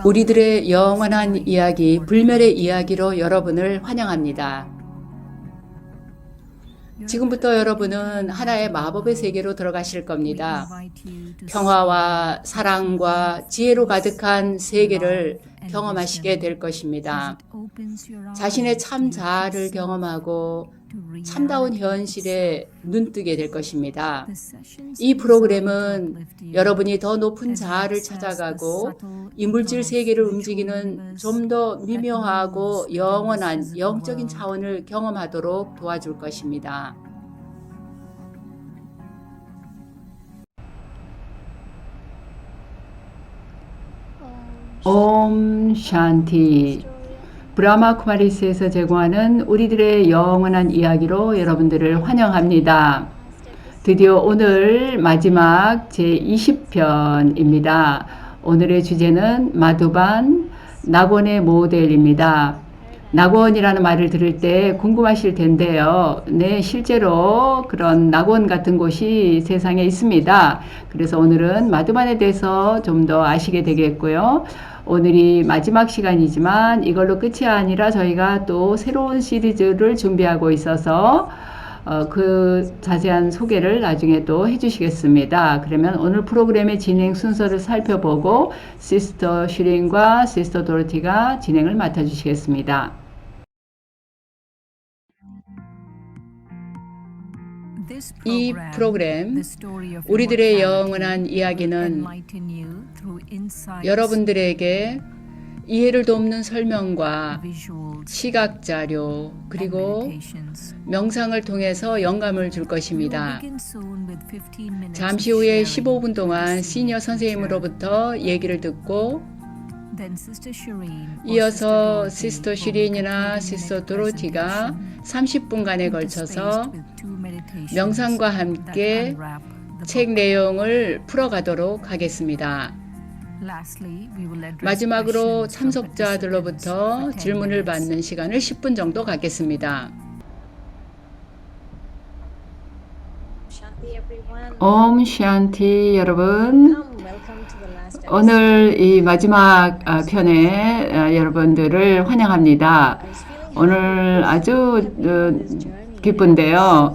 우리들의 영원한 이야기, 불멸의 이야기로 여러분을 환영합니다. 지금부터 여러분은 하나의 마법의 세계로 들어가실 겁니다. 평화와 사랑과 지혜로 가득한 세계를 경험하시게 될 것입니다. 자신의 참 자아를 경험하고 참다운 현실에 눈뜨게 될 것입니다. 이 프로그램은 여러분이 더 높은 자아를 찾아가고 이 물질 세계를 움직이는 좀 더 미묘하고 영원한 영적인 차원을 경험하도록 도와줄 것입니다. 옴 샨티. 브라마 쿠마리스에서 제공하는 우리들의 영원한 이야기로 여러분들을 환영합니다. 드디어 오늘 마지막 제20편입니다. 오늘의 주제는 마두반 낙원의 모델입니다. 낙원이라는 말을 들을 때 궁금하실 텐데요. 네, 실제로 그런 낙원 같은 곳이 세상에 있습니다. 그래서 오늘은 마두반에 대해서 좀 더 아시게 되겠고요. 오늘이 마지막 시간이지만 이걸로 끝이 아니라 저희가 또 새로운 시리즈를 준비하고 있어서 그 자세한 소개를 나중에 또 해주시겠습니다. 그러면 오늘 프로그램의 진행 순서를 살펴보고 시스터 슈린과 시스터 도로티가 진행을 맡아주시겠습니다. 이 프로그램 우리들의 영원한 이야기는 여러분들에게 이해를 돕는 설명과 시각 자료 그리고 명상을 통해서 영감을 줄 것입니다. 잠시 후에 15분 동안 시니어 선생님으로부터 얘기를 듣고 이어서 시스터 슈린이나 시스터 도로티가 30분간에 걸쳐서 명상과 함께 책 내용을 풀어가도록 하겠습니다. 마지막으로 참석자들로부터 질문을 받는 시간을 10분 정도 갖겠습니다. 옴 샨티 여러분, 오늘 이 마지막 편에 여러분들을 환영합니다. 오늘 아주 기쁜데요.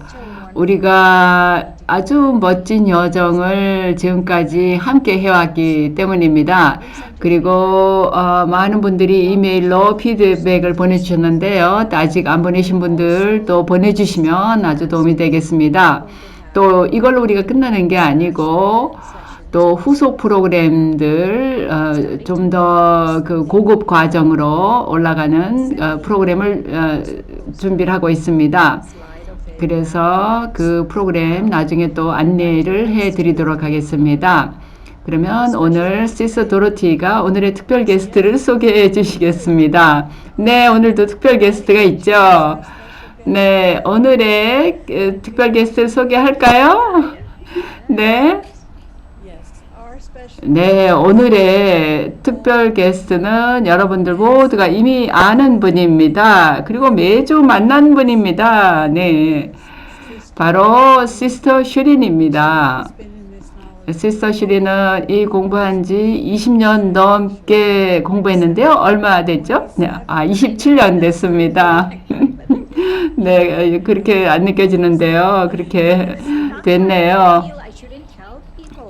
우리가 아주 멋진 여정을 지금까지 함께 해왔기 때문입니다. 그리고 많은 분들이 이메일로 피드백을 보내주셨는데요. 아직 안 보내신 분들 또 보내주시면 아주 도움이 되겠습니다. 또 이걸로 우리가 끝나는 게 아니고 또 후속 프로그램들 좀 더 그 고급 과정으로 올라가는 프로그램을 준비를 하고 있습니다. 그래서 그 프로그램 나중에 또 안내를 해드리도록 하겠습니다. 그러면 오늘 시스터 도로티가 오늘의 특별 게스트를 소개해 주시겠습니다. 네, 오늘도 특별 게스트가 있죠. 네, 오늘의 특별 게스트를 소개할까요? 네. 네, 오늘의 특별 게스트는 여러분들 모두가 이미 아는 분입니다. 그리고 매주 만난 분입니다. 네, 바로 시스터 슈린입니다. 시스터 슈린은 이 공부한 지 20년 넘게 공부했는데요. 얼마 됐죠? 네, 27년 됐습니다. 네, 그렇게 안 느껴지는데요. 그렇게 됐네요.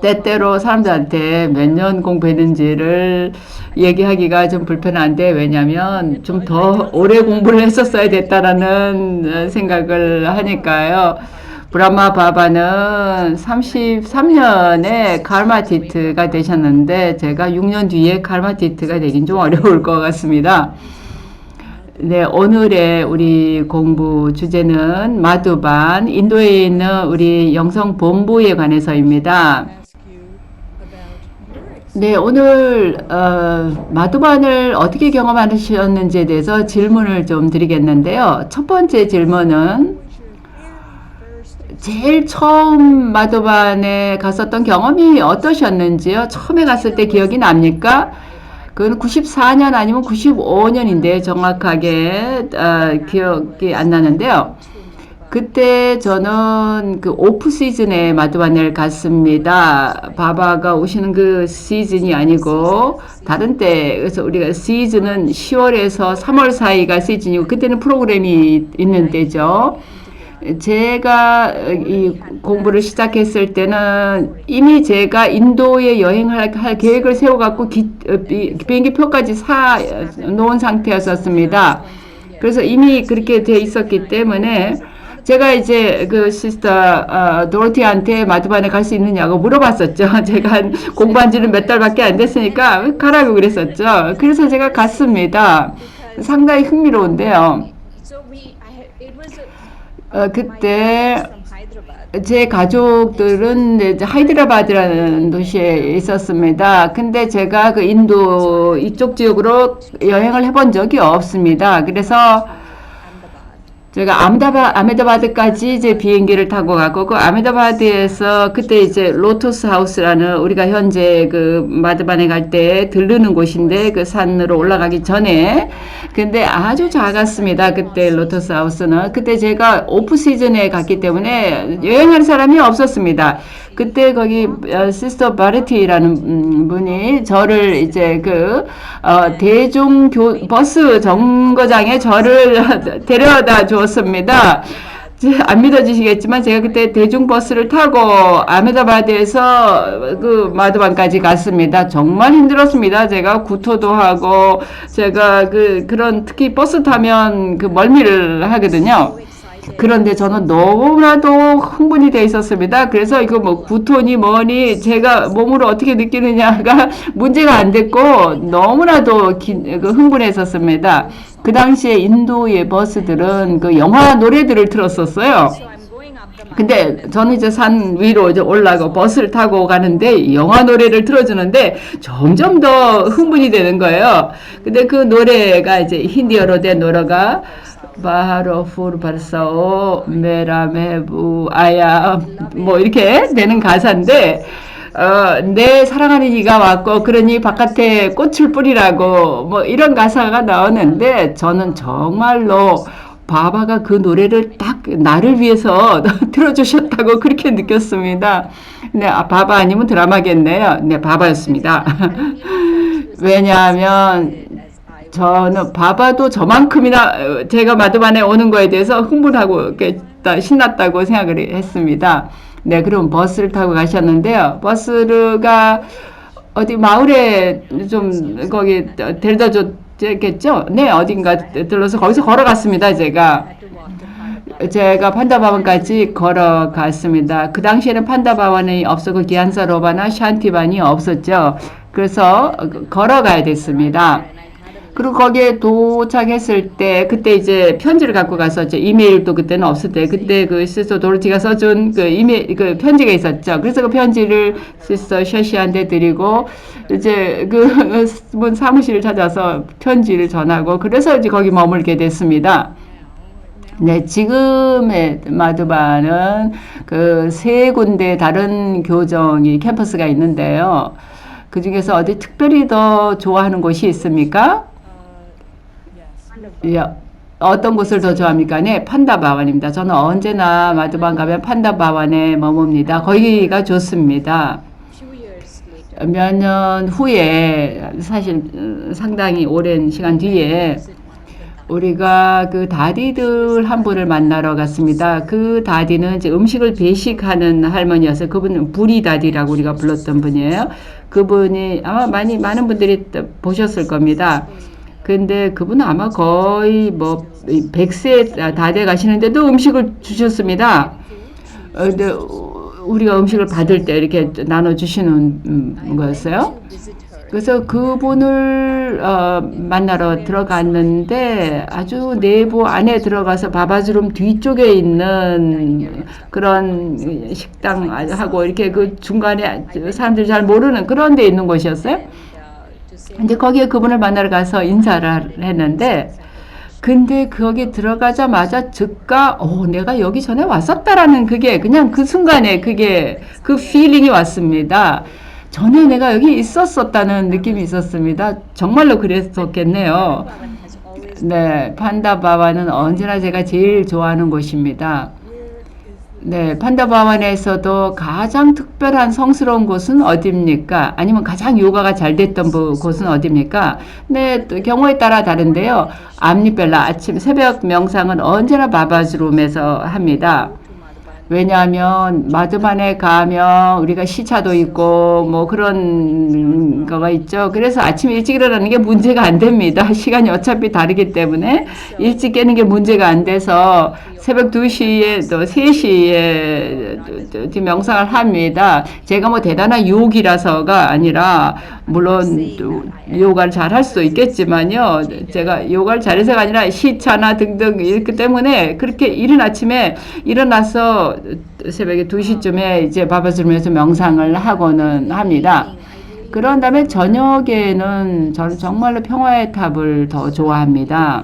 때때로 사람들한테 몇 년 공부했는지를 얘기하기가 좀 불편한데, 왜냐면 좀 더 오래 공부를 했었어야 됐다라는 생각을 하니까요. 브라마 바바는 33년에 카르마티트가 되셨는데 제가 6년 뒤에 카르마티트가 되긴 좀 어려울 것 같습니다. 네, 오늘의 우리 공부 주제는 마두반, 인도에 있는 우리 영성 본부에 관해서입니다. 네, 오늘 마두반을 어떻게 경험하셨는지에 대해서 질문을 좀 드리겠는데요. 첫 번째 질문은 제일 처음 마두반에 갔었던 경험이 어떠셨는지요? 처음에 갔을 때 기억이 납니까? 그건 94년 아니면 95년인데 정확하게 기억이 안 나는데요. 그때 저는 그 오프 시즌에 마두반을 갔습니다. 바바가 오시는 그 시즌이 아니고 다른 때, 그래서 우리가 시즌은 10월에서 3월 사이가 시즌이고 그때는 프로그램이 있는 때죠. 제가 이 공부를 시작했을 때는 이미 제가 인도에 여행할 계획을 세워갖고 비행기 표까지 사 놓은 상태였었습니다. 그래서 이미 그렇게 돼 있었기 때문에 제가 이제 그 시스터 도로티한테 마두반에 갈 수 있느냐고 물어봤었죠. 제가 공부한 지는 몇 달밖에 안 됐으니까 가라고 그랬었죠. 그래서 제가 갔습니다. 상당히 흥미로운데요. 그때 제 가족들은 이제 하이드라바드라는 도시에 있었습니다. 근데 제가 그 인도 이쪽 지역으로 여행을 해본 적이 없습니다. 그래서 제가 아메다바드까지 이제 비행기를 타고 가고 그 아메다바드에서 그때 이제 로토스 하우스라는 우리가 현재 그 마드반에 갈 때 들르는 곳인데 그 산으로 올라가기 전에 근데 아주 작았습니다. 그때 로토스 하우스는 그때 제가 오프 시즌에 갔기 때문에 여행하는 사람이 없었습니다. 그때 거기 시스터 바레티라는 분이 저를 이제 그 대중 버스 정거장에 저를 데려다 주었습니다. 안 믿어지시겠지만 제가 그때 대중버스를 타고 아메다바드에서 그 마드반까지 갔습니다. 정말 힘들었습니다. 제가 구토도 하고 제가 그런 특히 버스 타면 그 멀미를 하거든요. 그런데 저는 너무나도 흥분이 돼 있었습니다. 그래서 이거 뭐 구토니 뭐니 제가 몸으로 어떻게 느끼느냐가 문제가 안 됐고 너무나도 흥분했었습니다. 그 당시에 인도의 버스들은 그 영화 노래들을 틀었었어요. 근데 저는 이제 산 위로 이제 올라가고 버스를 타고 가는데 영화 노래를 틀어주는데 점점 더 흥분이 되는 거예요. 근데 그 노래가 이제 힌디어로 된 노래가 바로 푸르바르사오 메라메부 아야 뭐 이렇게 되는 가사인데 내 사랑하는 이가 왔고 그러니 바깥에 꽃을 뿌리라고 뭐 이런 가사가 나오는데 저는 정말로 바바가 그 노래를 딱 나를 위해서 틀어주셨다고 그렇게 느꼈습니다. 네, 바바 아니면 드라마겠네요. 네, 바바였습니다. 왜냐하면 저는 바바도 저만큼이나 제가 마드반에 오는 거에 대해서 흥분하고 신났다고 생각을 했습니다. 네, 그럼 버스를 타고 가셨는데요. 버스가 어디 마을에 좀 거기 데려다 줬겠죠? 네, 어딘가 들러서 거기서 걸어갔습니다. 제가 판다바반까지 걸어갔습니다. 그 당시에는 판다바반이 없었고 기안사로바나 샨티반이 없었죠. 그래서 걸어가야 됐습니다. 그리고 거기에 도착했을 때 그때 이제 편지를 갖고 갔었죠. 이메일도 그때는 없을 때 그때 그 시스터 도로티가 써준 그 이메일 그 편지가 있었죠. 그래서 그 편지를 시스터 셔시한테 드리고 이제 그 사무실을 찾아서 편지를 전하고 그래서 이제 거기 머물게 됐습니다. 네, 지금의 마두반은 그 세 군데 다른 교정이 캠퍼스가 있는데요. 그 중에서 어디 특별히 더 좋아하는 곳이 있습니까? 예, 어떤 곳을 더 좋아합니까? 네, 판다바완입니다. 저는 언제나 마두반 가면 판다바완에 머뭅니다. 거기가 좋습니다. 몇 년 후에 사실 상당히 오랜 시간 뒤에 우리가 그 다디들 한 분을 만나러 갔습니다. 그 다디는 이제 음식을 배식하는 할머니여서 그분은 부리 다디라고 우리가 불렀던 분이에요. 그분이 아마 많은 분들이 보셨을 겁니다. 근데 그분은 아마 거의 뭐 100세 다 돼 가시는데도 음식을 주셨습니다. 근데 우리가 음식을 받을 때 이렇게 나눠주시는 거였어요. 그래서 그분을 만나러 들어갔는데 아주 내부 안에 들어가서 바바주름 뒤쪽에 있는 그런 식당하고 이렇게 그 중간에 사람들이 잘 모르는 그런 데 있는 곳이었어요. 근데 거기에 그분을 만나러 가서 인사를 했는데 근데 거기 들어가자마자 즉각 내가 여기 전에 왔었다라는 그게 그냥 그 순간에 그게 그 필링이 왔습니다. 전에 내가 여기 있었었다는 느낌이 있었습니다. 정말로 그랬었겠네요. 네, 판다바와는 언제나 제가 제일 좋아하는 곳입니다. 네, 판다바완에서도 가장 특별한 성스러운 곳은 어디입니까? 아니면 가장 요가가 잘 됐던 곳은 어디입니까? 네, 또 경우에 따라 다른데요. 암리벨라 아침 새벽 명상은 언제나 바바즈룸에서 합니다. 왜냐하면 마드반에 가면 우리가 시차도 있고 뭐 그런 거가 있죠. 그래서 아침 일찍 일어나는 게 문제가 안 됩니다. 시간이 어차피 다르기 때문에 일찍 깨는 게 문제가 안 돼서 새벽 2시에 또 3시에 명상을 합니다. 제가 뭐 대단한 요기라서가 아니라 물론 요가를 잘 할 수도 있겠지만요. 제가 요가를 잘해서가 아니라 시차나 등등 이렇기 때문에 그렇게 이른 아침에 일어나서 새벽에 2시쯤에 이제 바바스룸에서 명상을 하고는 합니다. 그런 다음에 저녁에는 저는 정말로 평화의 탑을 더 좋아합니다.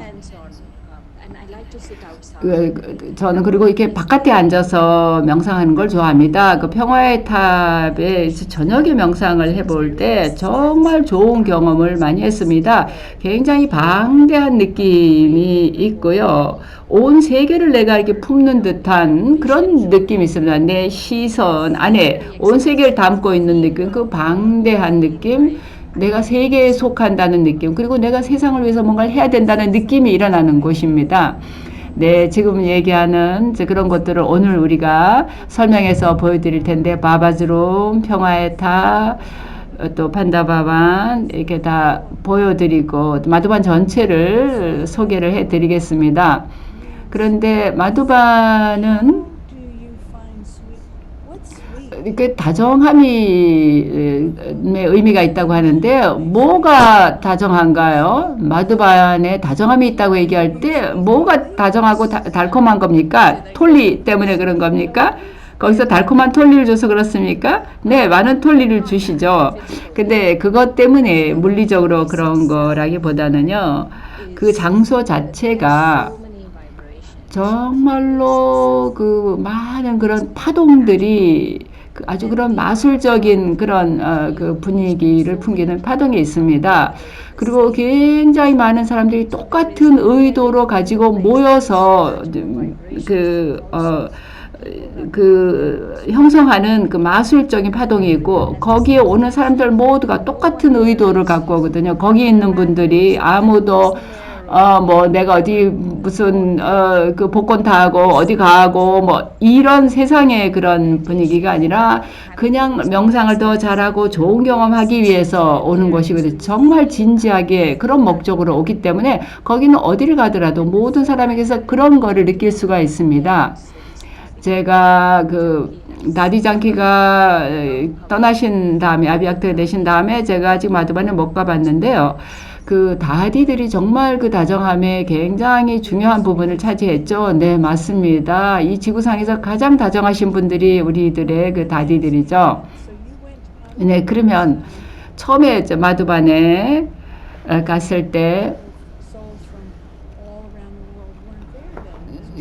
저는 그리고 이렇게 바깥에 앉아서 명상하는 걸 좋아합니다. 그 평화의 탑에 저녁에 명상을 해볼 때 정말 좋은 경험을 많이 했습니다. 굉장히 방대한 느낌이 있고요. 온 세계를 내가 이렇게 품는 듯한 그런 느낌이 있습니다. 내 시선 안에 온 세계를 담고 있는 느낌, 그 방대한 느낌, 내가 세계에 속한다는 느낌, 그리고 내가 세상을 위해서 뭔가를 해야 된다는 느낌이 일어나는 곳입니다. 네, 지금 얘기하는 그런 것들을 오늘 우리가 설명해서 보여드릴 텐데, 바바즈룸, 평화의 탑, 또 판다바반 이렇게 다 보여드리고 마두반 전체를 소개를 해드리겠습니다. 그런데 마두반은 이렇게 다정함이 의미가 있다고 하는데 뭐가 다정한가요? 마두반에 다정함이 있다고 얘기할 때 뭐가 다정하고 달콤한 겁니까? 톨리 때문에 그런 겁니까? 거기서 달콤한 톨리를 줘서 그렇습니까? 네, 많은 톨리를 주시죠. 근데 그것 때문에 물리적으로 그런 거라기보다는요, 그 장소 자체가 정말로 그 많은 그런 파동들이 아주 그런 마술적인 그런 그 분위기를 풍기는 파동이 있습니다. 그리고 굉장히 많은 사람들이 똑같은 의도로 가지고 모여서 형성하는 그 마술적인 파동이 있고 거기에 오는 사람들 모두가 똑같은 의도를 갖고 오거든요. 거기 있는 분들이 아무도 뭐 내가 어디 무슨 그 복권 타고 어디 가고 뭐 이런 세상의 그런 분위기가 아니라 그냥 명상을 더 잘하고 좋은 경험하기 위해서 오는 것이거든요. 정말 진지하게 그런 목적으로 오기 때문에 거기는 어디를 가더라도 모든 사람에게서 그런 거를 느낄 수가 있습니다. 제가 나디 장키가 떠나신 다음에 아비약트가 되신 다음에 제가 지금 마두반을 못 가봤는데요. 그 다디들이 정말 그 다정함에 굉장히 중요한 부분을 차지했죠. 네, 맞습니다. 이 지구상에서 가장 다정하신 분들이 우리들의 그 다디들이죠. 네, 그러면 처음에 마두반에 갔을 때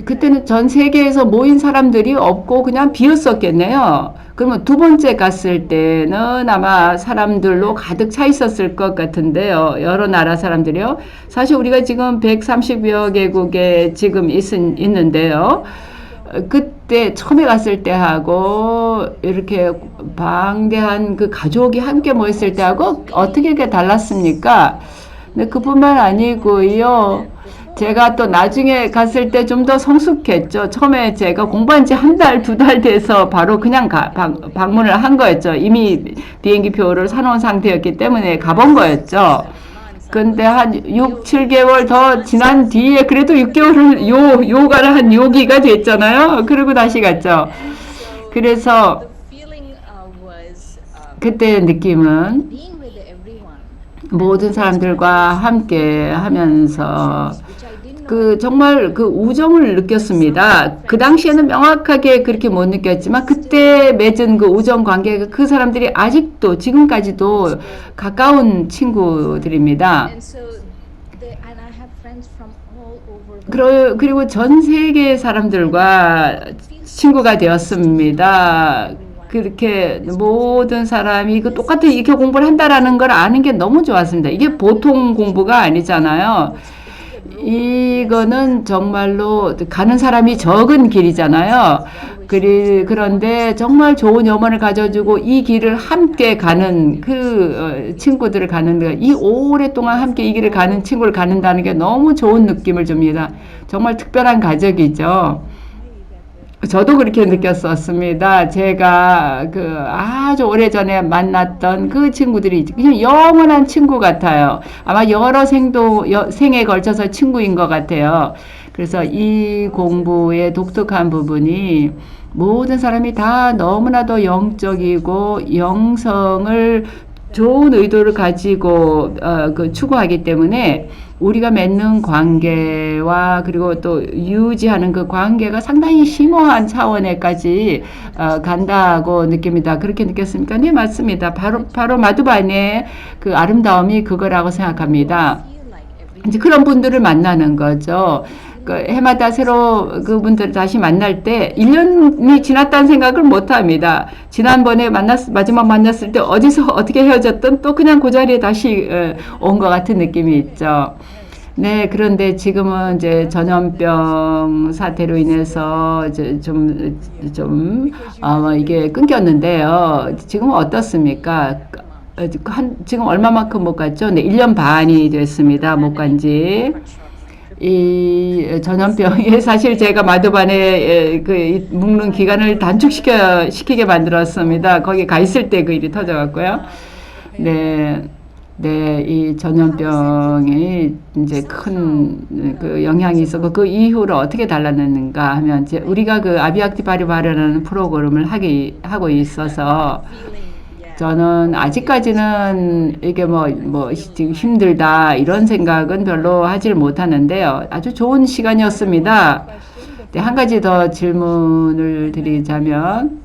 그때는 전 세계에서 모인 사람들이 없고 그냥 비었었겠네요. 그러면 두 번째 갔을 때는 아마 사람들로 가득 차 있었을 것 같은데요. 여러 나라 사람들이요. 사실 우리가 지금 130여 개국에 지금 있는데요. 그때 처음에 갔을 때하고 이렇게 방대한 그 가족이 함께 모였을 때하고 어떻게 달랐습니까? 근데 그뿐만 아니고요. 제가 또 나중에 갔을 때 좀 더 성숙했죠. 처음에 제가 공부한 지 한 달, 두 달 돼서 바로 그냥 방문을 한 거였죠. 이미 비행기 표를 사놓은 상태였기 때문에 가본 거였죠. 근데 한 6, 7개월 더 지난 뒤에 그래도 6개월을 요가를 한 요기가 됐잖아요. 그리고 다시 갔죠. 그래서 그때 느낌은 모든 사람들과 함께 하면서 정말 그 우정을 느꼈습니다. 그 당시에는 명확하게 그렇게 못 느꼈지만 그때 맺은 그 우정 관계가 그 사람들이 아직도 지금까지도 가까운 친구들입니다. 그리고 전 세계 사람들과 친구가 되었습니다. 그렇게 모든 사람이 똑같은 이렇게 공부를 한다라는 걸 아는 게 너무 좋았습니다. 이게 보통 공부가 아니잖아요. 이거는 정말로 가는 사람이 적은 길이잖아요. 그런데 정말 좋은 염원을 가져주고 이 길을 함께 가는 친구들을 가는, 이 오랫동안 함께 이 길을 가는 친구를 가는다는 게 너무 좋은 느낌을 줍니다. 정말 특별한 가족이죠. 저도 그렇게 느꼈었습니다. 제가 아주 오래전에 만났던 그 친구들이 그냥 영원한 친구 같아요. 아마 여러 생에 걸쳐서 친구인 것 같아요. 그래서 이 공부의 독특한 부분이 모든 사람이 다 너무나도 영적이고 영성을 좋은 의도를 가지고 추구하기 때문에 우리가 맺는 관계와 그리고 또 유지하는 그 관계가 상당히 심오한 차원에까지 간다고 느낍니다. 그렇게 느꼈습니까? 네, 맞습니다. 바로 마두반의 그 아름다움이 그거라고 생각합니다. 이제 그런 분들을 만나는 거죠. 해마다 새로 그분들 다시 만날 때 1년이 지났다는 생각을 못 합니다. 지난번에 마지막 만났을 때 어디서 어떻게 헤어졌든 또 그냥 그 자리에 다시 온 것 같은 느낌이 있죠. 네, 그런데 지금은 이제 전염병 사태로 인해서 이제 이게 끊겼는데요. 지금은 어떻습니까? 지금 얼마만큼 못 갔죠? 네, 1년 반이 됐습니다. 못 간지. 이 전염병이 사실 제가 마두반에 묵는 기간을 단축시키게 만들었습니다. 거기 가 있을 때 그 일이 터져갖고요. 네, 네, 이 전염병이 이제 큰 영향이 있었고 그 이후로 어떻게 달라졌는가 하면 이제 우리가 아비약티바리바라는 프로그램을 하고 있어서 저는 아직까지는 이게 지금 힘들다 이런 생각은 별로 하질 못하는데요. 아주 좋은 시간이었습니다. 네, 한 가지 더 질문을 드리자면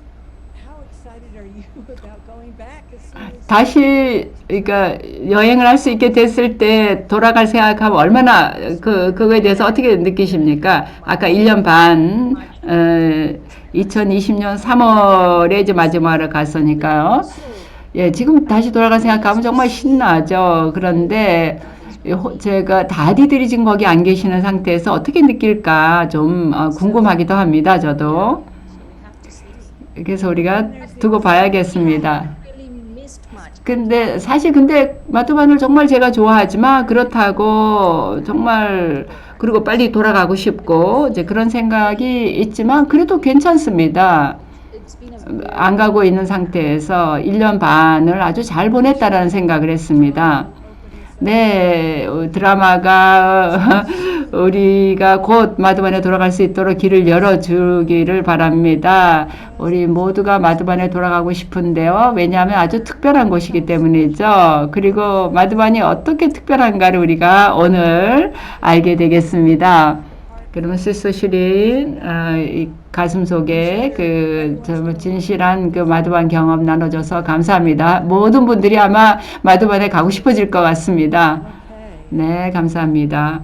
다시 그러니까 여행을 할 수 있게 됐을 때 돌아갈 생각하면 얼마나 그거에 대해서 어떻게 느끼십니까? 아까 1년 반 2020년 3월에 이제 마지막으로 갔으니까요. 예, 지금 다시 돌아가 생각하면 정말 신나죠. 그런데 제가 다디들이 지금 거기 안 계시는 상태에서 어떻게 느낄까 좀 궁금하기도 합니다. 저도. 그래서 우리가 두고 봐야겠습니다. 근데 사실 마두반을 정말 제가 좋아하지만 그렇다고 정말 그리고 빨리 돌아가고 싶고 이제 그런 생각이 있지만 그래도 괜찮습니다. 안 가고 있는 상태에서 1년 반을 아주 잘 보냈다라는 생각을 했습니다. 네, 드라마가 우리가 곧 마두반에 돌아갈 수 있도록 길을 열어주기를 바랍니다. 우리 모두가 마두반에 돌아가고 싶은데요. 왜냐하면 아주 특별한 곳이기 때문이죠. 그리고 마두반이 어떻게 특별한가를 우리가 오늘 알게 되겠습니다. 그러면 시스터 슈린 이 가슴 속에 진실한 마두반 경험 나눠줘서 감사합니다. 모든 분들이 아마 마두반에 가고 싶어질 것 같습니다. 네, 감사합니다.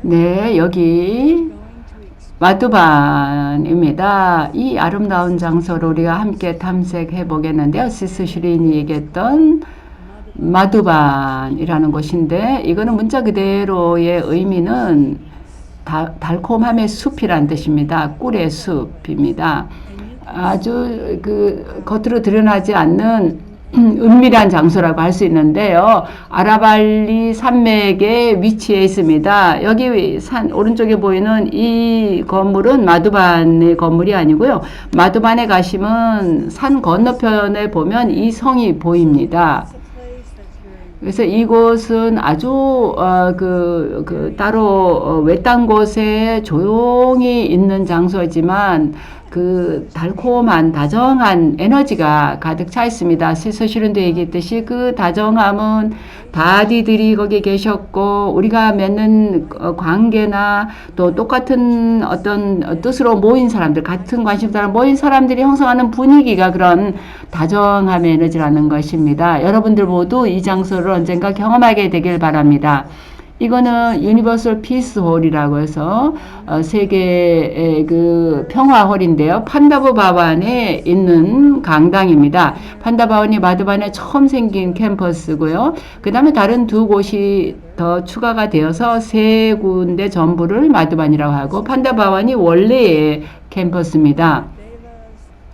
네, 여기 마두반입니다. 이 아름다운 장소를 우리가 함께 탐색해 보겠는데요. 시스 슈린이 얘기했던 마두반이라는 곳인데 이거는 문자 그대로의 의미는 달콤함의 숲이란 뜻입니다. 꿀의 숲입니다. 아주 겉으로 드러나지 않는 은밀한 장소라고 할 수 있는데요. 아라발리 산맥에 위치해 있습니다. 여기 오른쪽에 보이는 이 건물은 마두반의 건물이 아니고요. 마두반에 가시면 산 건너편에 보면 이 성이 보입니다. 그래서 이곳은 아주 따로 외딴 곳에 조용히 있는 장소지만 그 달콤한 다정한 에너지가 가득 차 있습니다. 서시룬도 얘기했듯이 그 다정함은 다디들이 거기 계셨고 우리가 맺는 관계나 또 똑같은 어떤 뜻으로 모인 사람들, 같은 관심사로 모인 사람들이 형성하는 분위기가 그런 다정함의 에너지라는 것입니다. 여러분들 모두 이 장소를 언젠가 경험하게 되길 바랍니다. 이거는 유니버설 피스 홀이라고 해서 세계의 그 평화홀인데요. 판다브 바반에 있는 강당입니다. 판다바반이 마드반에 처음 생긴 캠퍼스고요. 그 다음에 다른 두 곳이 더 추가가 되어서 세 군데 전부를 마드반이라고 하고 판다바반이 원래의 캠퍼스입니다.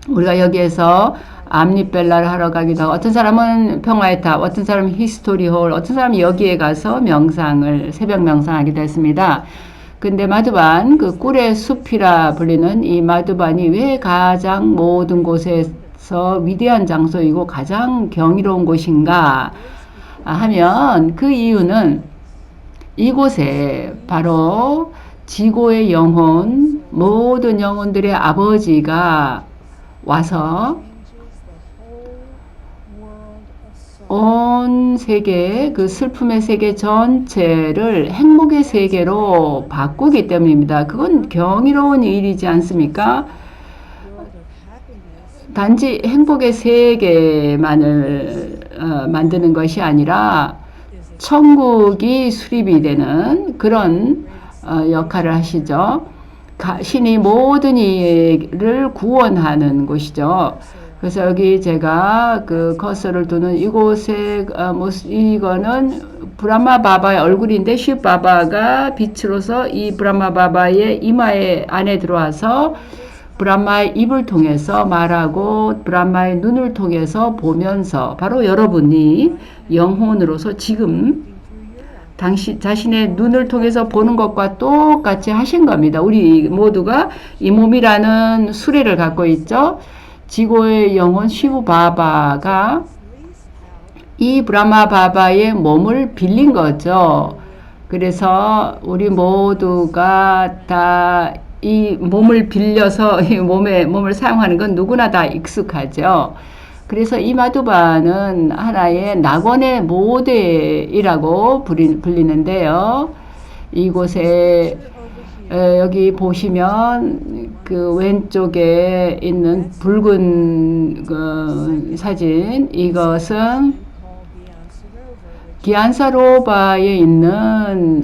우리가 여기에서 암리벨라를 하러 가기도 하고 어떤 사람은 평화의 탑, 어떤 사람은 히스토리홀, 어떤 사람은 여기에 가서 명상을 새벽 명상하기도 했습니다. 근데 마두반 그 꿀의 숲이라 불리는 이 마두반이 왜 가장 모든 곳에서 위대한 장소이고 가장 경이로운 곳인가 하면 그 이유는 이곳에 바로 지고의 영혼, 모든 영혼들의 아버지가 와서 온 세계, 그 슬픔의 세계 전체를 행복의 세계로 바꾸기 때문입니다. 그건 경이로운 일이지 않습니까? 단지 행복의 세계만을 만드는 것이 아니라 천국이 수립이 되는 그런 역할을 하시죠. 신이 모든 이를 구원하는 곳이죠. 그래서 여기 제가 그 커서를 두는 이곳에 이거는 브라마 바바의 얼굴인데 슈 바바가 빛으로서 이 브라마 바바의 이마에 안에 들어와서 브라마의 입을 통해서 말하고 브라마의 눈을 통해서 보면서 바로 여러분이 영혼으로서 지금 당신 자신의 눈을 통해서 보는 것과 똑같이 하신 겁니다. 우리 모두가 이 몸이라는 수레를 갖고 있죠. 지고의 영혼 시부 바바가 이 브라마 바바의 몸을 빌린 거죠. 그래서 우리 모두가 다 이 몸을 빌려서 이 몸을 사용하는 건 누구나 다 익숙하죠. 그래서 이 마두바는 하나의 낙원의 모델이라고 불리는데요. 이곳에 여기 보시면 그 왼쪽에 있는 붉은 그 사진, 이것은 기안사로바에 있는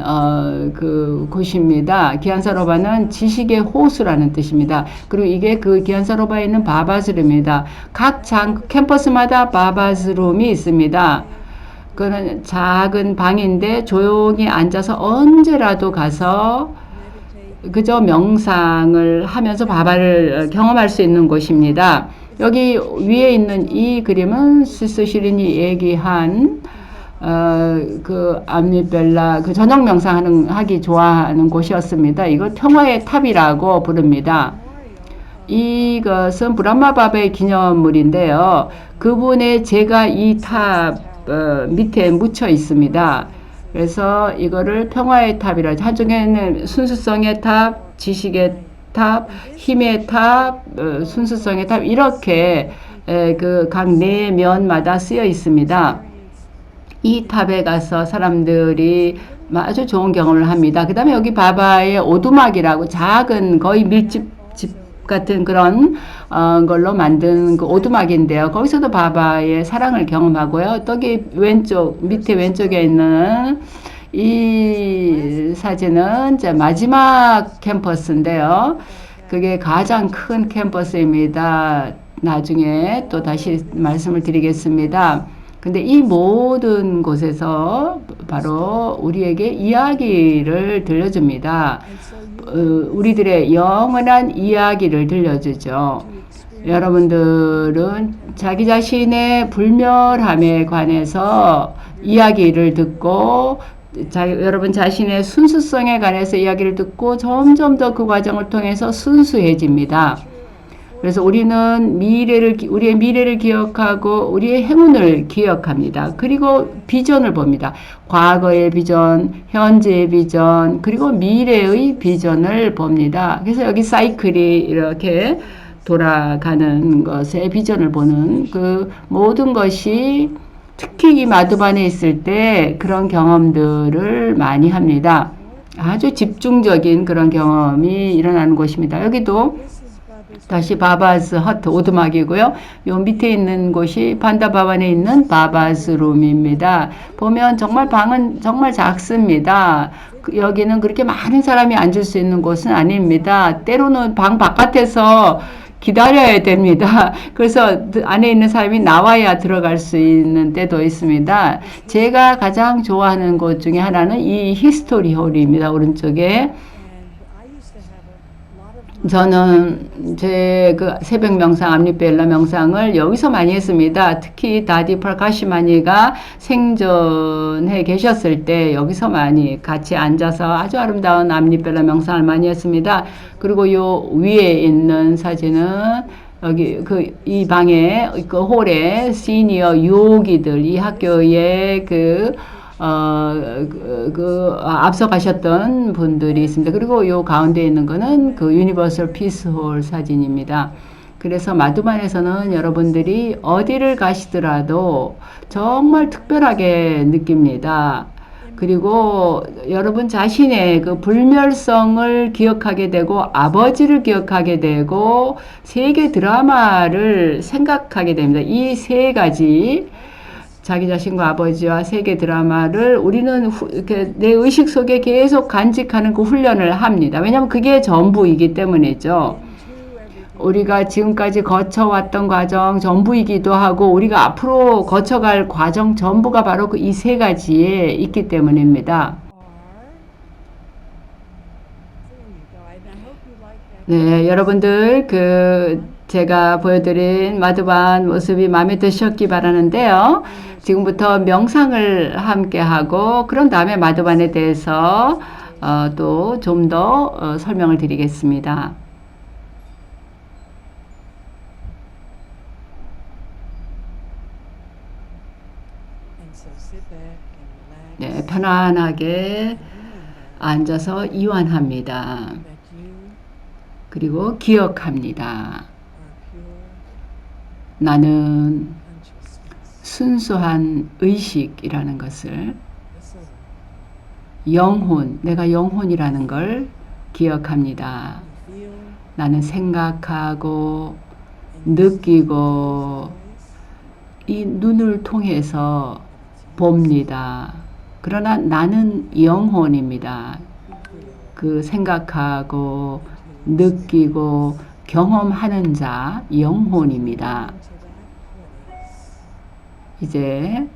그 곳입니다. 기안사로바는 지식의 호수라는 뜻입니다. 그리고 이게 그 기안사로바에 있는 바바즈룸입니다. 각 캠퍼스마다 바바즈룸이 있습니다. 그는 작은 방인데 조용히 앉아서 언제라도 가서 그저 명상을 하면서 바바를 경험할 수 있는 곳입니다. 여기 위에 있는 이 그림은 시스시린이 얘기한 그 암리벨라 그 저녁 명상하기 좋아하는 곳이었습니다. 이걸 평화의 탑이라고 부릅니다. 이것은 브라마바바의 기념물인데요. 그분의 제가 이 탑 밑에 묻혀 있습니다. 그래서 이거를 평화의 탑이라 한쪽에는 순수성의 탑, 지식의 탑, 힘의 탑, 순수성의 탑 이렇게 그 각 네 면마다 쓰여 있습니다. 이 탑에 가서 사람들이 아주 좋은 경험을 합니다. 그 다음에 여기 바바의 오두막이라고 작은 거의 밀집 같은 그런 걸로 만든 그 오두막인데요. 거기서도 바바의 사랑을 경험하고요. 여기 밑에 왼쪽에 있는 이 사진은 이제 마지막 캠퍼스인데요. 그게 가장 큰 캠퍼스입니다. 나중에 또 다시 말씀을 드리겠습니다. 근데 이 모든 곳에서 바로 우리에게 이야기를 들려줍니다. 우리들의 영원한 이야기를 들려주죠. 여러분들은 자기 자신의 불멸함에 관해서 이야기를 듣고 여러분 자신의 순수성에 관해서 이야기를 듣고 점점 더 그 과정을 통해서 순수해집니다. 그래서 우리는 우리의 미래를 기억하고 우리의 행운을 기억합니다. 그리고 비전을 봅니다. 과거의 비전, 현재의 비전, 그리고 미래의 비전을 봅니다. 그래서 여기 사이클이 이렇게 돌아가는 것의 비전을 보는 그 모든 것이 특히 이 마두반에 있을 때 그런 경험들을 많이 합니다. 아주 집중적인 그런 경험이 일어나는 곳입니다. 여기도 다시 바바스 허트 오두막이고요. 요 밑에 있는 곳이 판다바반에 있는 바바스 룸입니다. 보면 정말 방은 정말 작습니다. 여기는 그렇게 많은 사람이 앉을 수 있는 곳은 아닙니다. 때로는 방 바깥에서 기다려야 됩니다. 그래서 안에 있는 사람이 나와야 들어갈 수 있는 때도 있습니다. 제가 가장 좋아하는 곳 중에 하나는 이 히스토리 홀입니다. 오른쪽에. 저는 제 그 새벽 명상, 암리벨라 명상을 여기서 많이 했습니다. 특히 다디 프라카시마니가 생전해 계셨을 때 여기서 많이 같이 앉아서 아주 아름다운 암리벨라 명상을 많이 했습니다. 그리고 요 위에 있는 사진은 여기 이 방에 그 홀에 시니어 유기들 이 학교의 앞서 가셨던 분들이 있습니다. 그리고 요 가운데 있는 거는 그 유니버설 피스홀 사진입니다. 그래서 마두반에서는 여러분들이 어디를 가시더라도 정말 특별하게 느낍니다. 그리고 여러분 자신의 그 불멸성을 기억하게 되고 아버지를 기억하게 되고 세계 드라마를 생각하게 됩니다. 이 세 가지 자기 자신과 아버지와 세계 드라마를 우리는 이렇게 내 의식 속에 계속 간직하는 그 훈련을 합니다. 왜냐하면 그게 전부이기 때문이죠. 우리가 지금까지 거쳐왔던 과정 전부이기도 하고 우리가 앞으로 거쳐갈 과정 전부가 바로 그 이 세 가지에 있기 때문입니다. 네, 여러분들 제가 보여드린 마두반 모습이 마음에 드셨기 바라는데요. 지금부터 명상을 함께 하고 그런 다음에 마두반에 대해서 또 좀 더 설명을 드리겠습니다. 네, 편안하게 앉아서 이완합니다. 그리고 기억합니다. 나는 순수한 의식이라는 것을 영혼, 내가 영혼이라는 걸 기억합니다. 나는 생각하고 느끼고 이 눈을 통해서 봅니다. 그러나 나는 영혼입니다. 그 생각하고 느끼고 경험하는 자 영혼입니다. 이제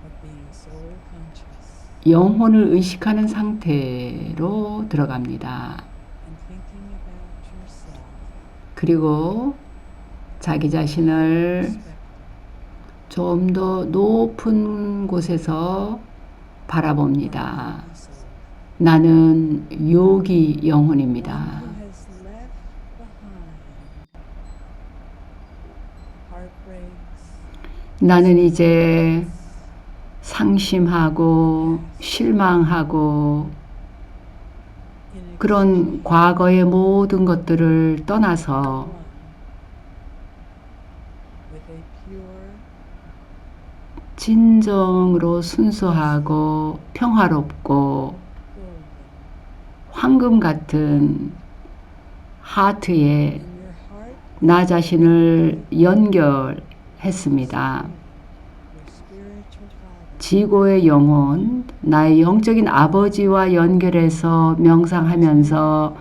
영혼을 의식하는 상태로 들어갑니다. 그리고 자기 자신을 좀 더 높은 곳에서 바라봅니다. 나는 요기 영혼입니다. 나는 이제 상심하고 실망하고 그런 과거의 모든 것들을 떠나서 진정으로 순수하고 평화롭고 황금 같은 하트에 나 자신을 연결했습니다. 지고의 영혼, 나의 영적인 아버지와 연결해서 명상하면서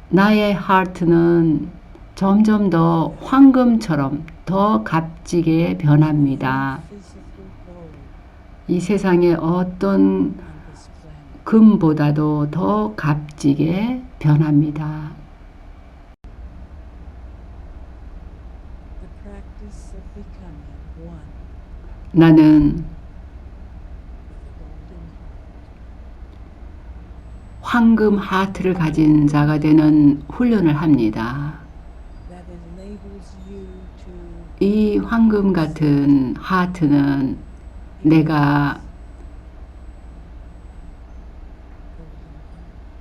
나의 하트는 점점 더 황금처럼 더 값지게 변합니다. 이 세상의 어떤 금보다도 더 값지게 변합니다. 나는 황금 하트를 가진 자가 되는 훈련을 합니다. 이 황금 같은 하트는 내가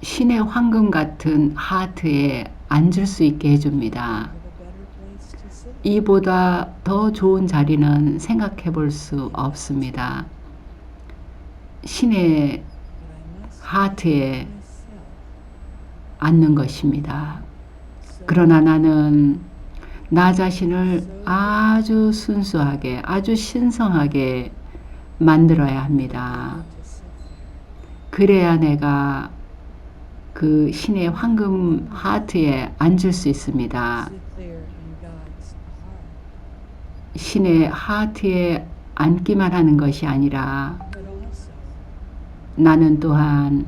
신의 황금 같은 하트에 앉을 수 있게 해줍니다. 이보다 더 좋은 자리는 생각해 볼 수 없습니다. 신의 하트에 앉는 것입니다. 그러나 나는 나 자신을 아주 순수하게, 아주 신성하게 만들어야 합니다. 그래야 내가 그 신의 황금 하트에 앉을 수 있습니다. 신의 하트에 앉기만 하는 것이 아니라 나는 또한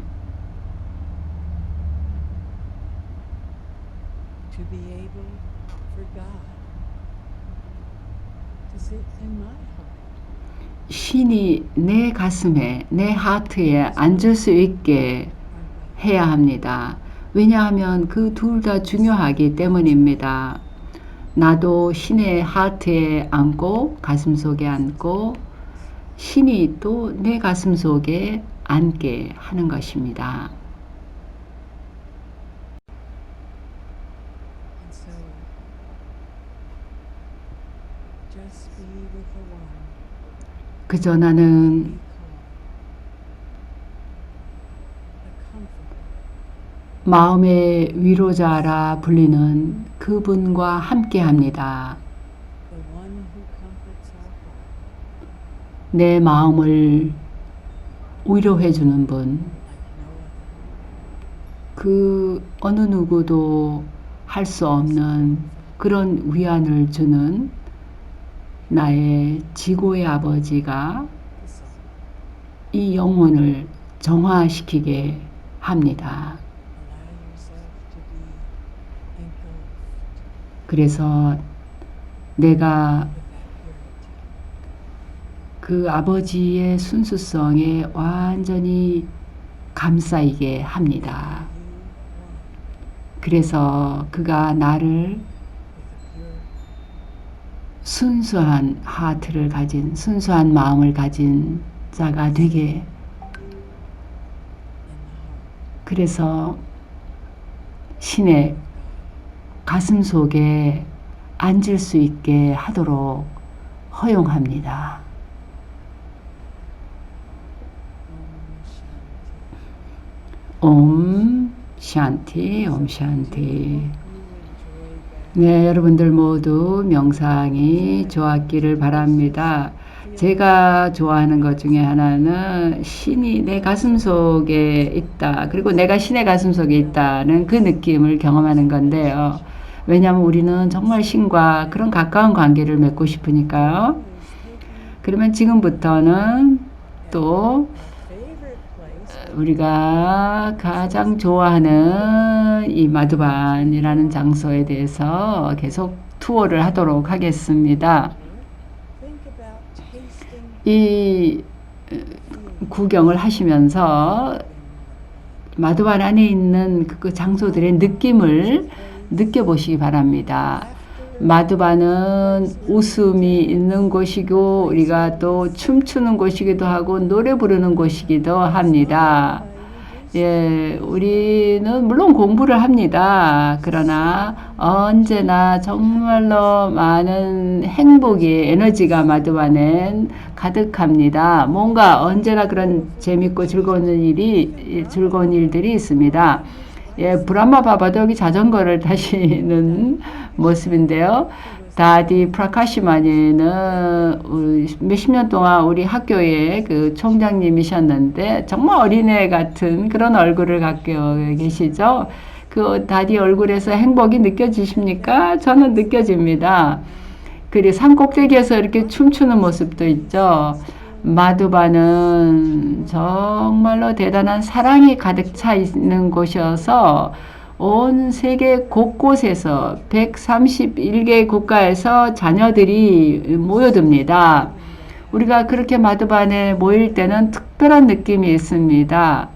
신이 내 가슴에, 내 하트에 앉을 수 있게 해야 합니다. 왜냐하면 그 둘 다 중요하기 때문입니다. 나도 신의 하트에 앉고 가슴 속에 앉고 신이 또 내 가슴 속에 앉게 하는 것입니다. 그저 나는 마음의 위로자라 불리는 그분과 함께 합니다. 내 마음을 위로해 주는 분, 그 어느 누구도 할 수 없는 그런 위안을 주는 나의 지고의 아버지가 이 영혼을 정화시키게 합니다. 그래서 내가 그 아버지의 순수성에 완전히 감싸이게 합니다. 그래서 그가 나를 순수한 하트를 가진, 순수한 마음을 가진 자가 되게, 그래서 신의 가슴 속에 앉을 수 있게 하도록 허용합니다. 옴 샨티, 옴 샨티. 네, 여러분들 모두 명상이 좋았기를 바랍니다. 제가 좋아하는 것 중에 하나는 신이 내 가슴 속에 있다. 그리고 내가 신의 가슴 속에 있다는 그 느낌을 경험하는 건데요. 왜냐하면 우리는 정말 신과 그런 가까운 관계를 맺고 싶으니까요. 그러면 지금부터는 또 우리가 가장 좋아하는 이 마두반이라는 장소에 대해서 계속 투어를 하도록 하겠습니다. 이 구경을 하시면서 마두반 안에 있는 그 장소들의 느낌을 느껴보시기 바랍니다. 마두반은 웃음이 있는 곳이고 우리가 또 춤추는 곳이기도 하고 노래 부르는 곳이기도 합니다. 예, 우리는 물론 공부를 합니다. 그러나 언제나 정말로 많은 행복이, 에너지가 마두반엔 가득합니다. 뭔가 언제나 그런 재밌고 즐거운 일들이 있습니다. 예, 브라마 바바도 여기 자전거를 타시는 모습인데요. 다디 프라카시마니는 몇십 년 동안 우리 학교의 그 총장님이셨는데 정말 어린애 같은 그런 얼굴을 갖고 계시죠. 그 다디 얼굴에서 행복이 느껴지십니까? 저는 느껴집니다. 그리고 산 꼭대기에서 이렇게 춤추는 모습도 있죠. 마두바는 정말로 대단한 사랑이 가득 차 있는 곳이어서 온 세계 곳곳에서 131개 국가에서 자녀들이 모여듭니다. 우리가 그렇게 마두반에 모일 때는 특별한 느낌이 있습니다.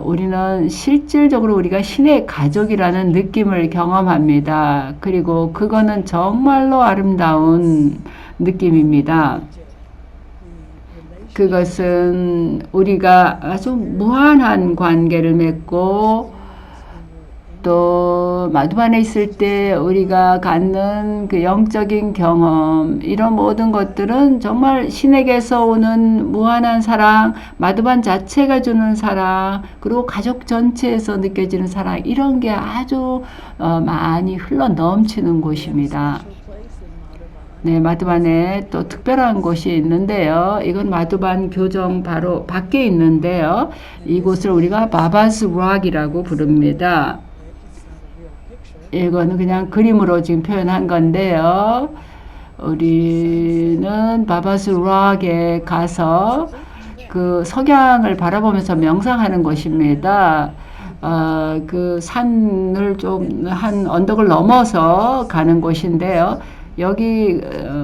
우리는 실질적으로 우리가 신의 가족이라는 느낌을 경험합니다. 그리고 그거는 정말로 아름다운 느낌입니다. 그것은 우리가 아주 무한한 관계를 맺고 또 마두반에 있을 때 우리가 갖는 그 영적인 경험, 이런 모든 것들은 정말 신에게서 오는 무한한 사랑, 마두반 자체가 주는 사랑, 그리고 가족 전체에서 느껴지는 사랑, 이런 게 아주 많이 흘러 넘치는 곳입니다. 네, 마두반에 또 특별한 곳이 있는데요. 이건 마두반 교정 바로 밖에 있는데요. 이곳을 우리가 바바스 락이라고 부릅니다. 이거는 그냥 그림으로 지금 표현한 건데요. 우리는 바바스 락에 가서 그 석양을 바라보면서 명상하는 곳입니다. 그 산을 좀 한 언덕을 넘어서 가는 곳인데요. 여기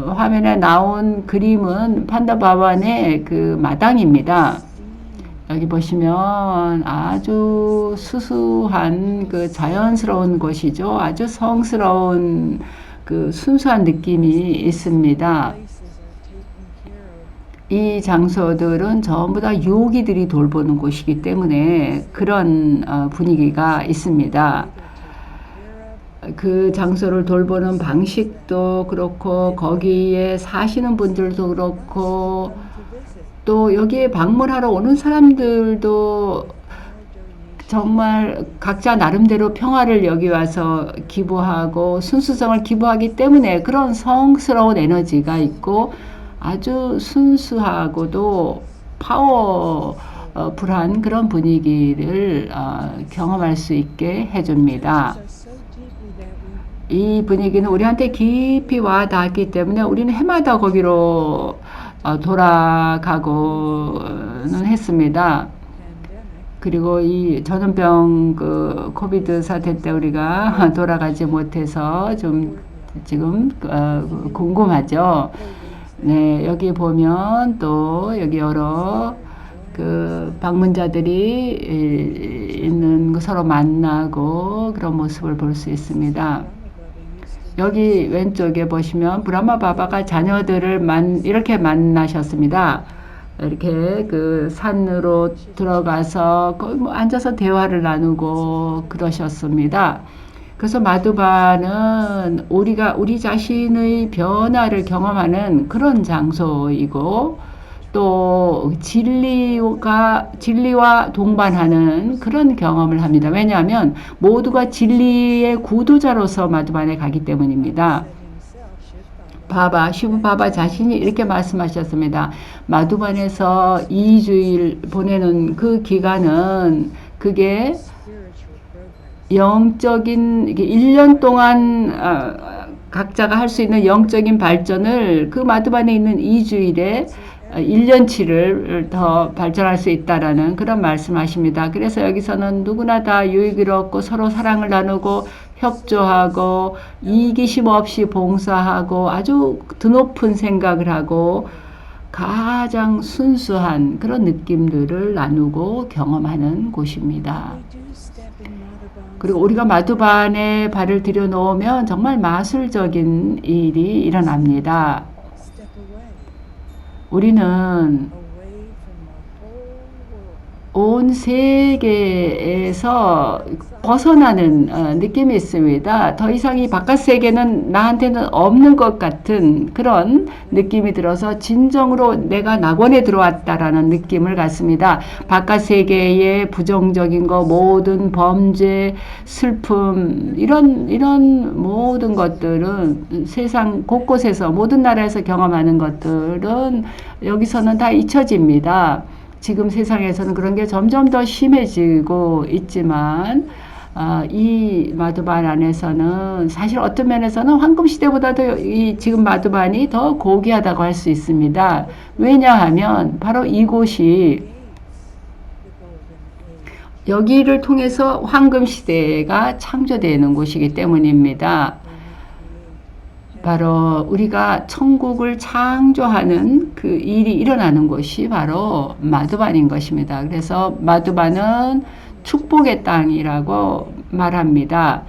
화면에 나온 그림은 판다바반의 그 마당입니다. 여기 보시면 아주 수수한 그 자연스러운 곳이죠. 아주 성스러운 그 순수한 느낌이 있습니다. 이 장소들은 전부 다 요기들이 돌보는 곳이기 때문에 그런 분위기가 있습니다. 그 장소를 돌보는 방식도 그렇고 거기에 사시는 분들도 그렇고 또 여기에 방문하러 오는 사람들도 정말 각자 나름대로 평화를 여기 와서 기부하고 순수성을 기부하기 때문에 그런 성스러운 에너지가 있고 아주 순수하고도 파워풀한 그런 분위기를 경험할 수 있게 해줍니다. 이 분위기는 우리한테 깊이 와 닿았기 때문에 우리는 해마다 거기로 돌아가고는 했습니다. 그리고 이 전염병 그 코비드 사태 때 우리가 돌아가지 못해서 좀 지금 궁금하죠. 네, 여기 보면 또 여기 여러 그 방문자들이 있는 서로 만나고 그런 모습을 볼 수 있습니다. 여기 왼쪽에 보시면 브라마 바바가 자녀들을 이렇게 만나셨습니다. 이렇게 그 산으로 들어가서 거기 뭐 앉아서 대화를 나누고 그러셨습니다. 그래서 마두바는 우리 자신의 변화를 경험하는 그런 장소이고 또 진리와 동반하는 그런 경험을 합니다. 왜냐하면 모두가 진리의 구도자로서 마두반에 가기 때문입니다. 시브 바바 자신이 이렇게 말씀하셨습니다. 마두반에서 2주일 보내는 그 기간은 그게 영적인 1년 동안 각자가 할 수 있는 영적인 발전을 그 마두반에 있는 2주일에 1년치를 더 발전할 수 있다라는 그런 말씀하십니다. 그래서 여기서는 누구나 다 유익을 얻고 서로 사랑을 나누고 협조하고 이기심 없이 봉사하고 아주 드높은 생각을 하고 가장 순수한 그런 느낌들을 나누고 경험하는 곳입니다. 그리고 우리가 마두반에 발을 들여놓으면 정말 마술적인 일이 일어납니다. 우리는 온 세계에서 벗어나는 느낌이 있습니다. 더 이상 이 바깥 세계는 나한테는 없는 것 같은 그런 느낌이 들어서 진정으로 내가 낙원에 들어왔다라는 느낌을 갖습니다. 바깥 세계의 부정적인 거, 모든 범죄, 슬픔, 이런 모든 것들은 세상 곳곳에서 모든 나라에서 경험하는 것들은 여기서는 다 잊혀집니다. 지금 세상에서는 그런 게 점점 더 심해지고 있지만 이 마두반 안에서는 사실 어떤 면에서는 황금시대보다도 지금 마두반이 더 고귀하다고 할 수 있습니다. 왜냐하면 바로 이곳이 여기를 통해서 황금시대가 창조되는 곳이기 때문입니다. 바로 우리가 천국을 창조하는 그 일이 일어나는 곳이 바로 마두반인 것입니다. 그래서 마두반은 축복의 땅이라고 말합니다.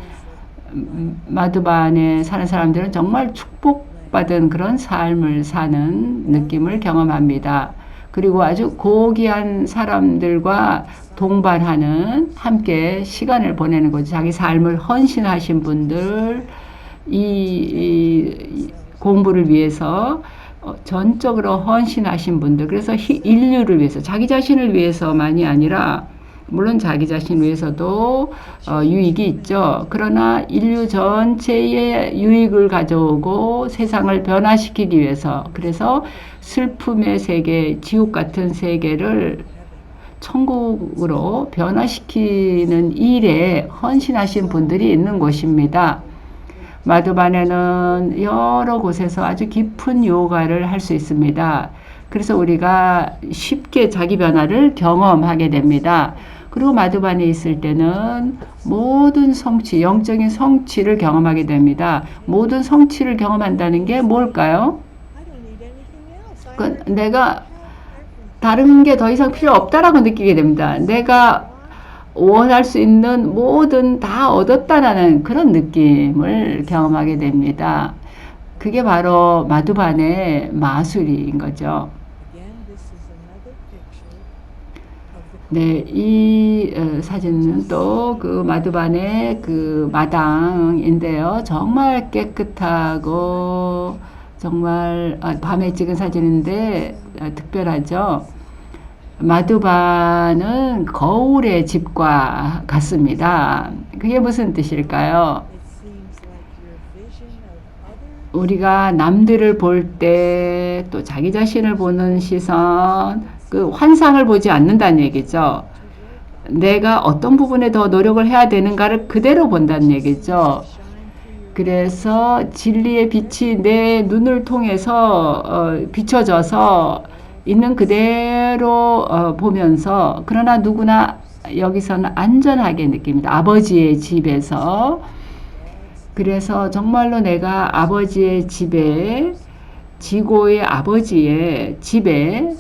마두반에 사는 사람들은 정말 축복받은 그런 삶을 사는 느낌을 경험합니다. 그리고 아주 고귀한 사람들과 동반하는 함께 시간을 보내는 거죠. 자기 삶을 헌신하신 분들, 이 공부를 위해서 전적으로 헌신하신 분들, 그래서 인류를 위해서, 자기 자신을 위해서만이 아니라 물론 자기 자신 위해서도 유익이 있죠. 그러나 인류 전체의 유익을 가져오고 세상을 변화시키기 위해서, 그래서 슬픔의 세계, 지옥 같은 세계를 천국으로 변화시키는 일에 헌신하신 분들이 있는 곳입니다. 마두반에는 여러 곳에서 아주 깊은 요가를 할 수 있습니다. 그래서 우리가 쉽게 자기 변화를 경험하게 됩니다. 그리고 마두반에 있을 때는 모든 성취, 영적인 성취를 경험하게 됩니다. 모든 성취를 경험한다는 게 뭘까요? 내가 다른 게 더 이상 필요 없다라고 느끼게 됩니다. 내가 원할 수 있는 모든 다 얻었다라는 그런 느낌을 경험하게 됩니다. 그게 바로 마두반의 마술인 거죠. 네, 이 사진은 또 그 마두반의 그 마당인데요. 정말 깨끗하고 정말 밤에 찍은 사진인데 특별하죠. 마두반은 거울의 집과 같습니다. 그게 무슨 뜻일까요? 우리가 남들을 볼 때 또 자기 자신을 보는 시선, 그 환상을 보지 않는다는 얘기죠. 내가 어떤 부분에 더 노력을 해야 되는가를 그대로 본다는 얘기죠. 그래서 진리의 빛이 내 눈을 통해서 비춰져서 있는 그대로 보면서, 그러나 누구나 여기서는 안전하게 느낍니다. 아버지의 집에서. 그래서 정말로 내가 아버지의 집에, 지고의 아버지의 집에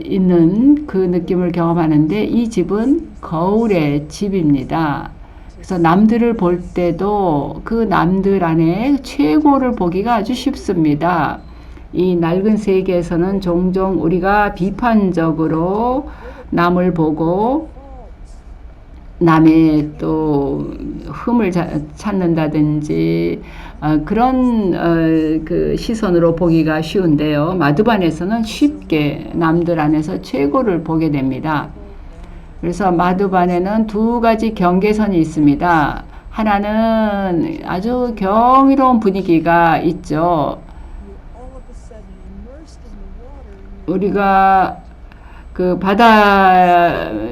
있는 그 느낌을 경험하는데, 이 집은 거울의 집입니다. 그래서 남들을 볼 때도 그 남들 안에 최고를 보기가 아주 쉽습니다. 이 낡은 세계에서는 종종 우리가 비판적으로 남을 보고 남의 또 흠을 찾는다든지 그런 그 시선으로 보기가 쉬운데요. 마두반에서는 쉽게 남들 안에서 최고를 보게 됩니다. 그래서 마두반에는 두 가지 경계선이 있습니다. 하나는 아주 경이로운 분위기가 있죠. 우리가 그 바닷물에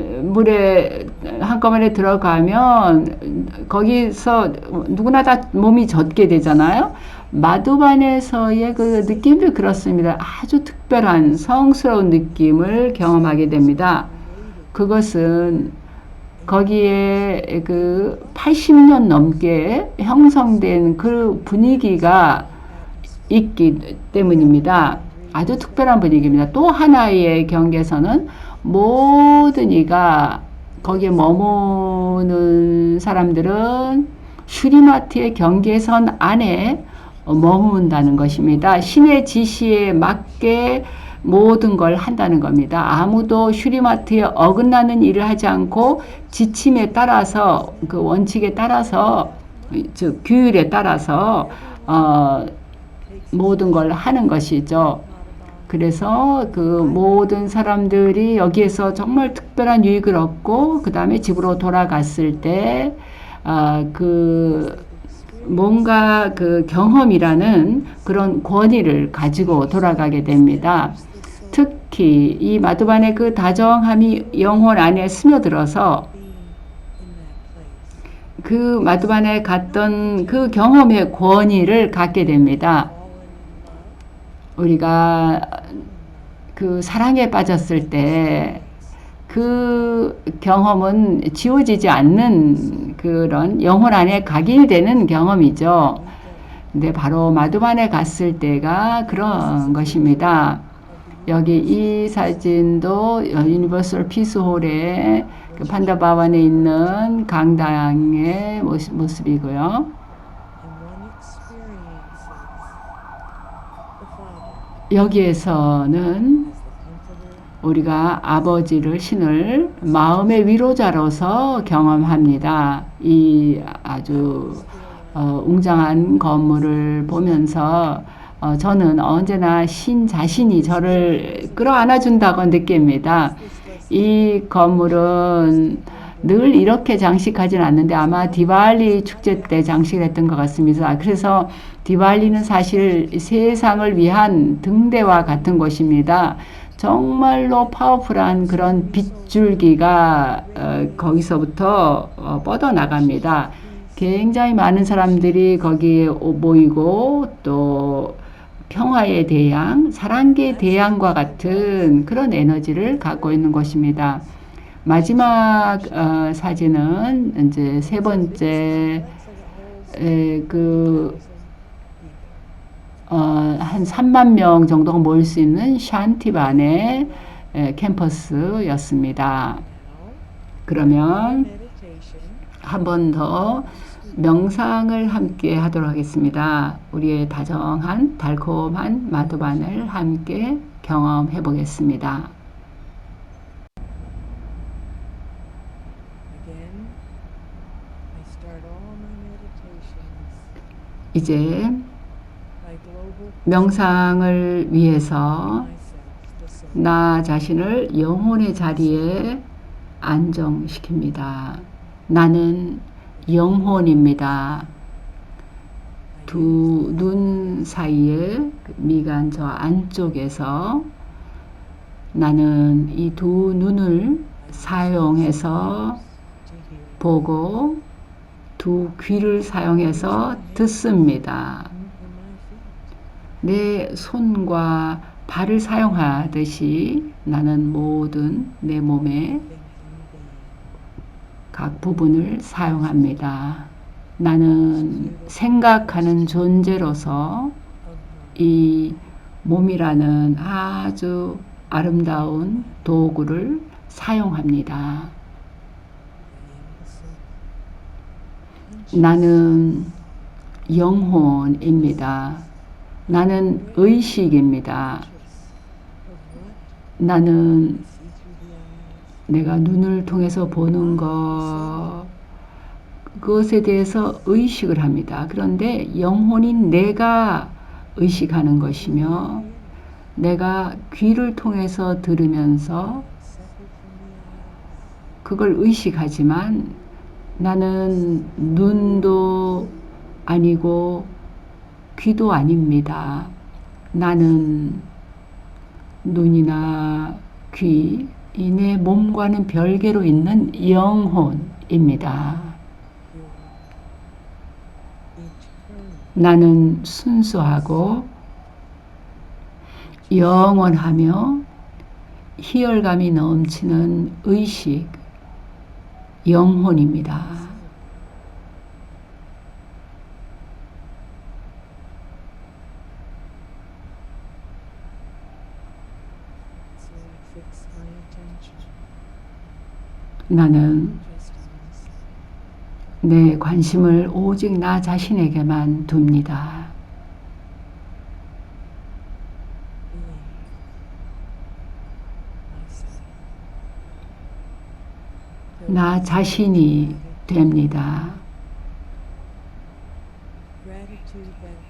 한꺼번에 들어가면 거기서 누구나 다 몸이 젖게 되잖아요. 마두반에서의 그 느낌도 그렇습니다. 아주 특별한 성스러운 느낌을 경험하게 됩니다. 그것은 거기에 그 80년 넘게 형성된 그 분위기가 있기 때문입니다. 아주 특별한 분위기입니다. 또 하나의 경계선은 모든 이가 거기에 머무는 사람들은 슈리마트의 경계선 안에 머문다는 것입니다. 신의 지시에 맞게 모든 걸 한다는 겁니다. 아무도 슈리마트에 어긋나는 일을 하지 않고 지침에 따라서, 그 원칙에 따라서, 즉 규율에 따라서 모든 걸 하는 것이죠. 그래서 그 모든 사람들이 여기에서 정말 특별한 유익을 얻고 그 다음에 집으로 돌아갔을 때 그 뭔가 그 경험이라는 그런 권위를 가지고 돌아가게 됩니다. 특히 이 마두반의 그 다정함이 영혼 안에 스며들어서 그 마두반에 갔던 그 경험의 권위를 갖게 됩니다. 우리가 그 사랑에 빠졌을 때 그 경험은 지워지지 않는 그런 영혼 안에 각인이 되는 경험이죠. 근데 바로 마두반에 갔을 때가 그런 것입니다. 여기 이 사진도 유니버설 피스홀의 그 판다바완에 있는 강당의 모습이고요. 여기에서는 우리가 아버지를 신을 마음의 위로자로서 경험합니다. 이 아주 웅장한 건물을 보면서 저는 언제나 신 자신이 저를 끌어안아 준다고 느낍니다. 이 건물은 늘 이렇게 장식하진 않는데 아마 디발리 축제 때 장식했던 것 같습니다. 그래서 디발리는 사실 세상을 위한 등대와 같은 곳입니다. 정말로 파워풀한 그런 빗줄기가 거기서부터 뻗어나갑니다. 굉장히 많은 사람들이 거기에 모이고 또 평화의 대양, 사랑의 대양과 같은 그런 에너지를 갖고 있는 것입니다. 마지막 사진은 이제 세 번째 한 3만 명 정도가 모일 수 있는 샨티반의 캠퍼스였습니다. 그러면 한 번 더 명상을 함께 하도록 하겠습니다. 우리의 다정한 달콤한 마두반을 함께 경험해 보겠습니다. 이제 명상을 위해서 나 자신을 영혼의 자리에 안정시킵니다. 나는 영혼입니다. 두 눈 사이에 미간 저 안쪽에서 나는 이 두 눈을 사용해서 보고 두 귀를 사용해서 듣습니다. 내 손과 발을 사용하듯이 나는 모든 내 몸의 각 부분을 사용합니다. 나는 생각하는 존재로서 이 몸이라는 아주 아름다운 도구를 사용합니다. 나는 영혼입니다. 나는 의식입니다. 나는 내가 눈을 통해서 보는 그것에 대해서 의식을 합니다. 그런데 영혼인 내가 의식하는 것이며 내가 귀를 통해서 들으면서 그걸 의식하지만 나는 눈도 아니고 귀도 아닙니다. 나는 눈이나 귀, 내 몸과는 별개로 있는 영혼입니다. 나는 순수하고 영원하며 희열감이 넘치는 의식, 영혼입니다. 나는 내 관심을 오직 나 자신에게만 둡니다. 나 자신이 됩니다.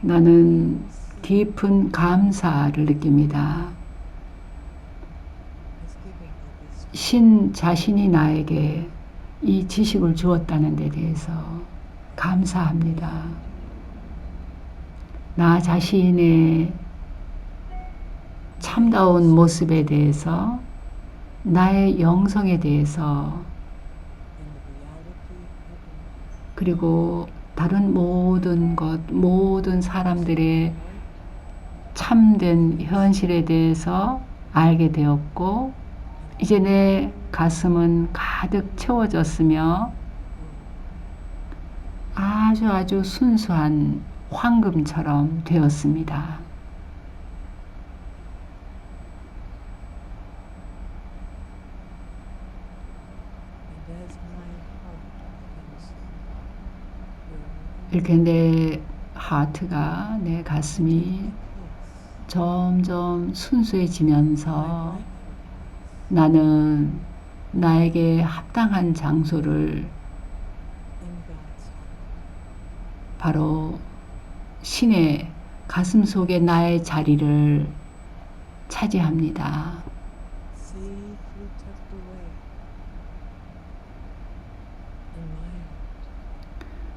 나는 깊은 감사를 느낍니다. 신 자신이 나에게 이 지식을 주었다는 데 대해서 감사합니다. 나 자신의 참다운 모습에 대해서, 나의 영성에 대해서, 그리고 다른 모든 것, 모든 사람들의 참된 현실에 대해서 알게 되었고, 이제 내 가슴은 가득 채워졌으며 아주 순수한 황금처럼 되었습니다. 이렇게 내 하트가, 내 가슴이 점점 순수해지면서 나는 나에게 합당한 장소를 바로 신의 가슴 속에 나의 자리를 차지합니다.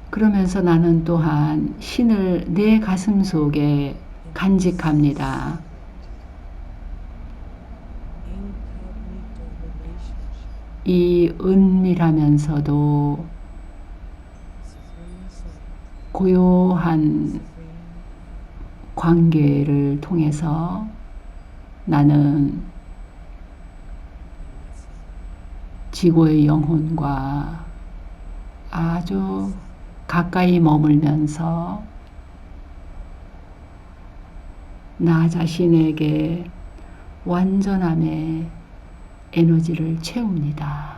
그러면서 나는 또한 신을 내 가슴 속에 간직합니다. 이 은밀하면서도 고요한 관계를 통해서 나는 지구의 영혼과 아주 가까이 머물면서 나 자신에게 완전함의 에너지를 채웁니다.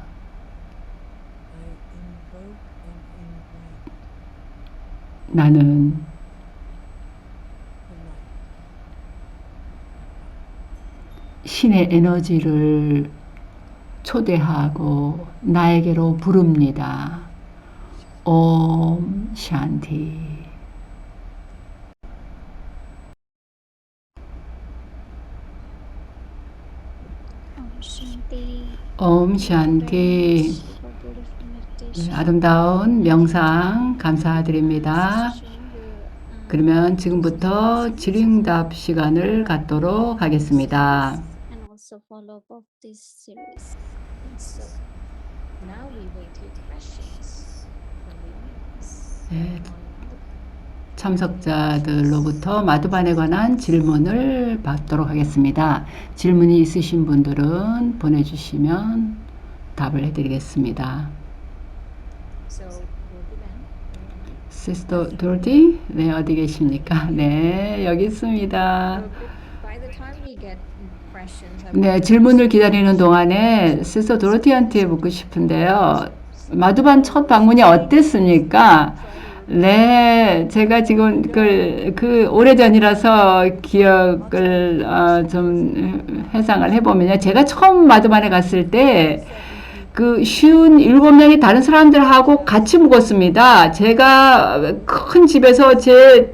나는 신의 에너지를 초대하고 나에게로 부릅니다. 옴 샨티. 옴 샨티. 네, 아름다운 명상 감사드립니다. 그러면 지금부터 질의응답 시간을 갖도록 하겠습니다. 네, 참석자들로부터 마두반에 관한 질문을 받도록 하겠습니다. 질문이 있으신 분들은 보내주시면 답을 해드리겠습니다. 시스터 도로티? 네, 어디 계십니까? 네, 여기 있습니다. 네, 질문을 기다리는 동안에 시스터 도로티한테 묻고 싶은데요. 마두반 첫 방문이 어땠습니까? 네, 제가 지금 그 오래전이라서 기억을 좀 회상을 해보면요. 제가 처음 마두반에 갔을 때 그 쉬운 7명이 다른 사람들하고 같이 묵었습니다. 제가 큰 집에서 제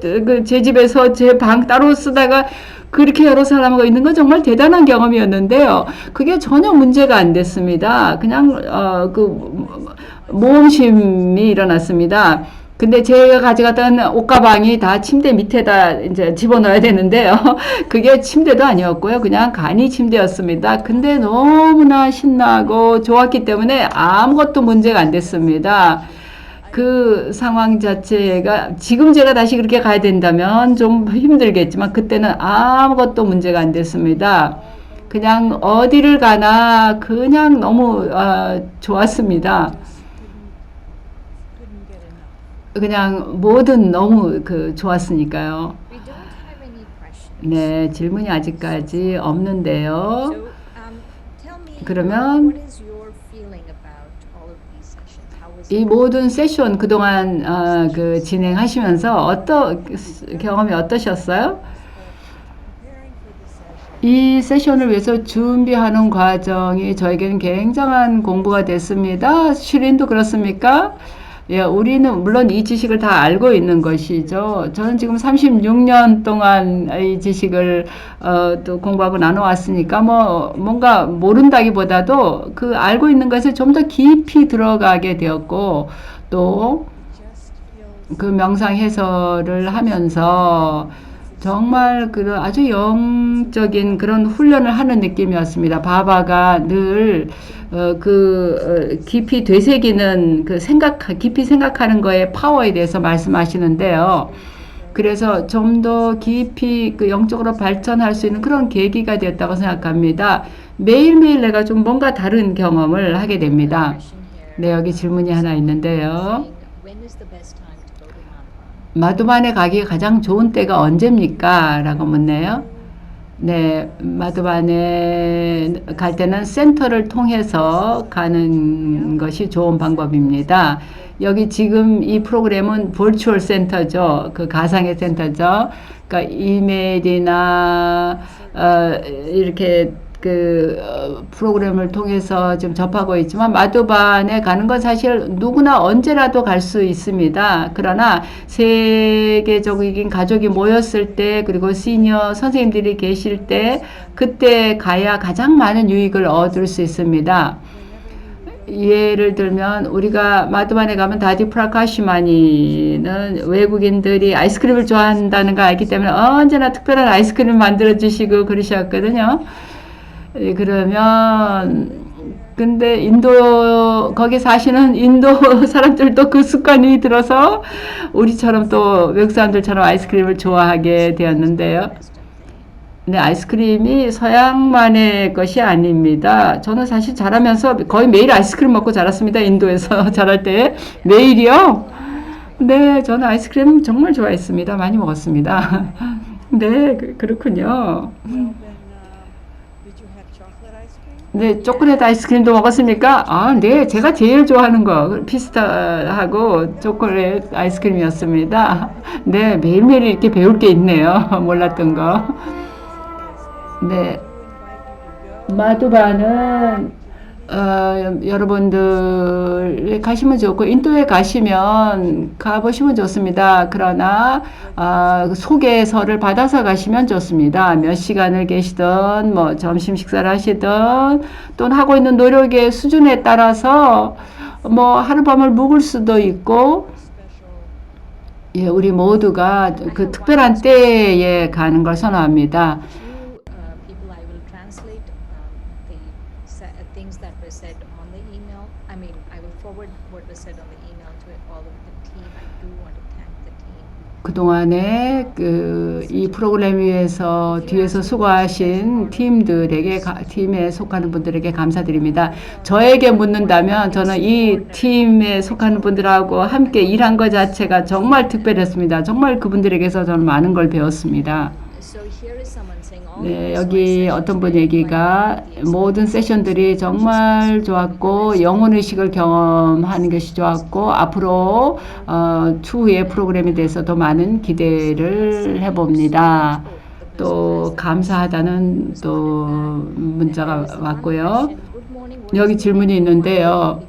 집에서 제 방 따로 쓰다가 그렇게 여러 사람하고 있는 건 정말 대단한 경험이었는데요. 그게 전혀 문제가 안 됐습니다. 그냥 모험심이 일어났습니다. 근데 제가 가져갔던 옷가방이 다 침대 밑에다 이제 집어넣어야 되는데요. 그게 침대도 아니었고요. 그냥 간이 침대였습니다. 근데 너무나 신나고 좋았기 때문에 아무것도 문제가 안 됐습니다. 그 상황 자체가 지금 제가 다시 그렇게 가야 된다면 좀 힘들겠지만 그때는 아무것도 문제가 안 됐습니다. 그냥 어디를 가나 그냥 너무 좋았습니다. 그냥 뭐든 너무 좋았으니까요. 네, 질문이 아직까지 없는데요. 그러면 이 모든 세션 그동안 진행하시면서 경험이 어떠셨어요? 이 세션을 위해서 준비하는 과정이 저에게는 굉장한 공부가 됐습니다. 슈린도 그렇습니까? 예, 우리는 물론 이 지식을 다 알고 있는 것이죠. 저는 지금 36년 동안 이 지식을 또 공부하고 나눠왔으니까 뭔가 모른다기보다도 그 알고 있는 것에 좀 더 깊이 들어가게 되었고 또 그 명상 해설을 하면서 정말 아주 영적인 그런 훈련을 하는 느낌이었습니다. 바바가 늘 깊이 되새기는 깊이 생각하는 거에 파워에 대해서 말씀하시는데요. 그래서 좀 더 깊이 영적으로 발전할 수 있는 그런 계기가 되었다고 생각합니다. 매일매일 내가 좀 뭔가 다른 경험을 하게 됩니다. 네, 여기 질문이 하나 있는데요. 마두반에 가기에 가장 좋은 때가 언제입니까? 라고 묻네요. 네, 마두반에 갈 때는 센터를 통해서 가는 것이 좋은 방법입니다. 여기 지금 이 프로그램은 버추얼 센터죠. 그 가상의 센터죠. 그러니까 이메일이나 이렇게 프로그램을 통해서 지금 접하고 있지만 마두반에 가는 건 사실 누구나 언제라도 갈 수 있습니다. 그러나 세계적인 가족이 모였을 때 그리고 시니어 선생님들이 계실 때 그때 가야 가장 많은 유익을 얻을 수 있습니다. 예를 들면 우리가 마두반에 가면 다디 프라카시마니는 외국인들이 아이스크림을 좋아한다는 걸 알기 때문에 언제나 특별한 아이스크림 만들어 주시고 그러셨거든요. 그러면 근데 거기 사시는 인도 사람들도 그 습관이 들어서 우리처럼 또 외국 사람들처럼 아이스크림을 좋아하게 되었는데요. 근데 아이스크림이 서양만의 것이 아닙니다. 저는 사실 자라면서 거의 매일 아이스크림 먹고 자랐습니다. 인도에서 자랄 때 매일이요. 네, 저는 아이스크림 정말 좋아했습니다. 많이 먹었습니다. 네, 그렇군요. 네, 초콜릿 아이스크림도 먹었습니까? 아, 네, 제가 제일 좋아하는 거 피스타하고 초콜릿 아이스크림이었습니다. 네, 매일매일 이렇게 배울 게 있네요. 몰랐던 거. 네, 마두바는 여러분들 가시면 좋고 인도에 가시면 가보시면 좋습니다. 그러나 소개서를 받아서 가시면 좋습니다. 몇 시간을 계시든 뭐 점심 식사를 하시든 또는 하고 있는 노력의 수준에 따라서 뭐 하룻밤을 묵을 수도 있고 예, 우리 모두가 그 특별한 때에 가는 걸 선호합니다. 그동안에 이 프로그램 위해서 뒤에서 수고하신 팀에 속하는 분들에게 감사드립니다. 저에게 묻는다면 저는 이 팀에 속하는 분들하고 함께 일한 것 자체가 정말 특별했습니다. 정말 그분들에게서 저는 많은 걸 배웠습니다. 네, 여기 어떤 분 얘기가 모든 세션들이 정말 좋았고 영혼의식을 경험하는 것이 좋았고 앞으로 추후의 프로그램에 대해서 더 많은 기대를 해봅니다. 또 감사하다는 또 문자가 왔고요. 여기 질문이 있는데요.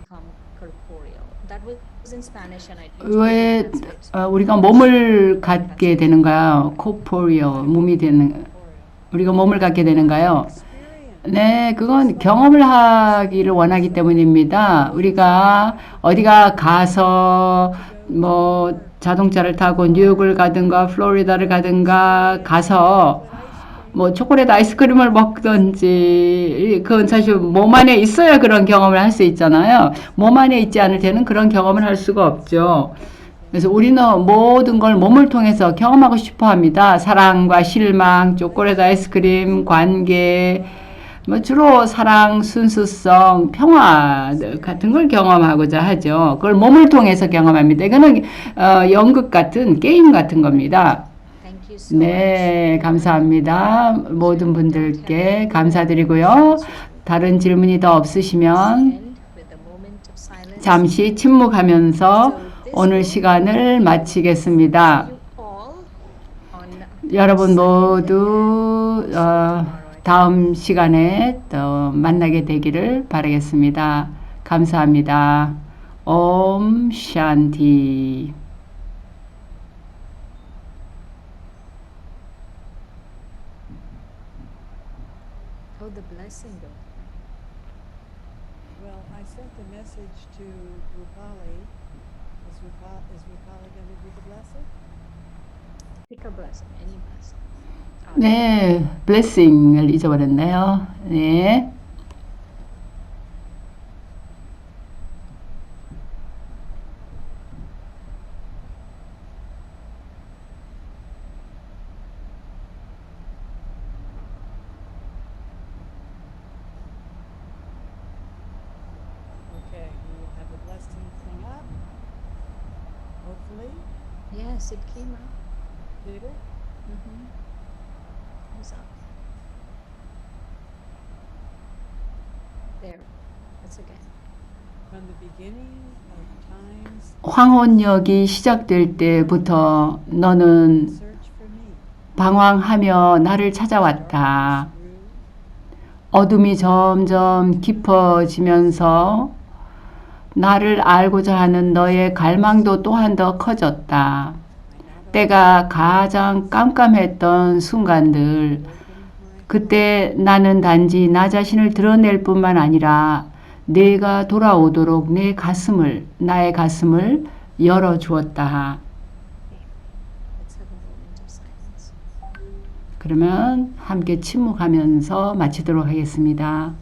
왜 우리가 몸을 갖게 되는가요? corporeal, 우리가 몸을 갖게 되는가요? 네, 그건 경험을 하기를 원하기 때문입니다. 우리가 어디가 가서 뭐 자동차를 타고 뉴욕을 가든가 플로리다를 가든가 가서 뭐 초콜릿 아이스크림을 먹든지 그건 사실 몸 안에 있어야 그런 경험을 할 수 있잖아요. 몸 안에 있지 않을 때는 그런 경험을 할 수가 없죠. 그래서 우리는 모든 걸 몸을 통해서 경험하고 싶어 합니다. 사랑과 실망, 초콜릿 아이스크림, 관계, 뭐 주로 사랑, 순수성, 평화 같은 걸 경험하고자 하죠. 그걸 몸을 통해서 경험합니다. 이거는 연극 같은 게임 같은 겁니다. 네, 감사합니다. 모든 분들께 감사드리고요. 다른 질문이 더 없으시면 잠시 침묵하면서 오늘 시간을 마치겠습니다. 여러분 모두 다음 시간에 또 만나게 되기를 바라겠습니다. 감사합니다. 옴 샨티. How the blessing go? Well, I sent the message to Rupali. Is Rupali going to do the blessing? Pick a blessing, any blessing. 네, blessing을 잊어버렸네요. 네. Okay, we will have the blessing thing up. Hopefully. Yes, it came out. Did it? Mm-hmm. It was up. There. That's again. From the beginning of times, 황혼역이 시작될 때부터 너는 search for me. 방황하며 나를 찾아왔다. Darkness grew, 어둠이 점점 깊어지면서 나를 알고자 하는 너의 갈망도 또한 더 커졌다. I not only 때가 가장 깜깜했던 순간들, opened my 그때 나는 단지 나 자신을 드러낼 뿐만 아니라 내가 돌아오도록 나의 가슴을 열어주었다. Let's have a moment of silence. 그러면 함께 침묵하면서 마치도록 하겠습니다.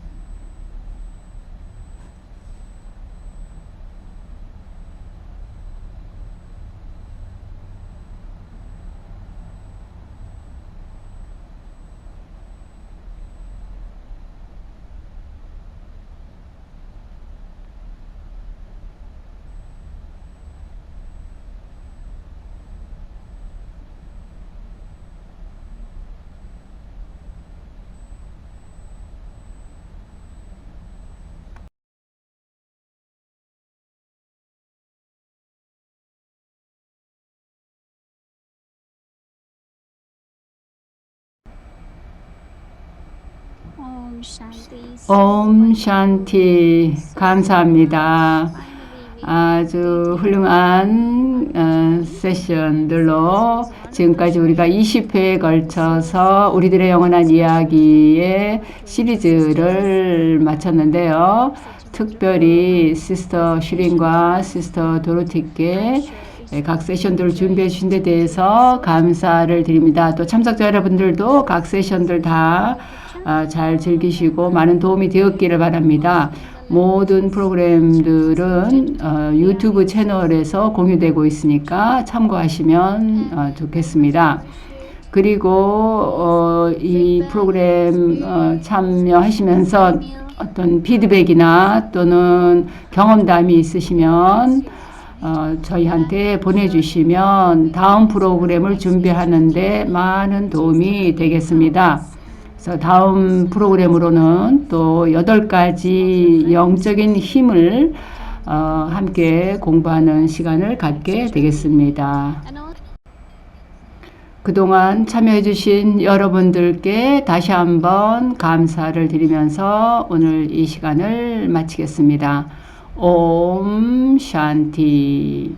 Om Shanti. 옴 샨티 감사합니다. 아주 훌륭한 세션들로 지금까지 우리가 20회에 걸쳐서 우리들의 영원한 이야기의 시리즈를 마쳤는데요. 특별히 시스터 슈린과 시스터 도로티께 각 세션들을 준비해 주신 데 대해서 감사를 드립니다. 또 참석자 여러분들도 각 세션들 다 잘 즐기시고 많은 도움이 되었기를 바랍니다. 모든 프로그램들은 유튜브 채널에서 공유되고 있으니까 참고하시면 좋겠습니다. 그리고 이 프로그램 참여하시면서 어떤 피드백이나 또는 경험담이 있으시면 저희한테 보내주시면 다음 프로그램을 준비하는데 많은 도움이 되겠습니다. 그래서 다음 프로그램으로는 또 8가지 영적인 힘을 함께 공부하는 시간을 갖게 되겠습니다. 그동안 참여해주신 여러분들께 다시 한번 감사를 드리면서 오늘 이 시간을 마치겠습니다. 옴 샨티.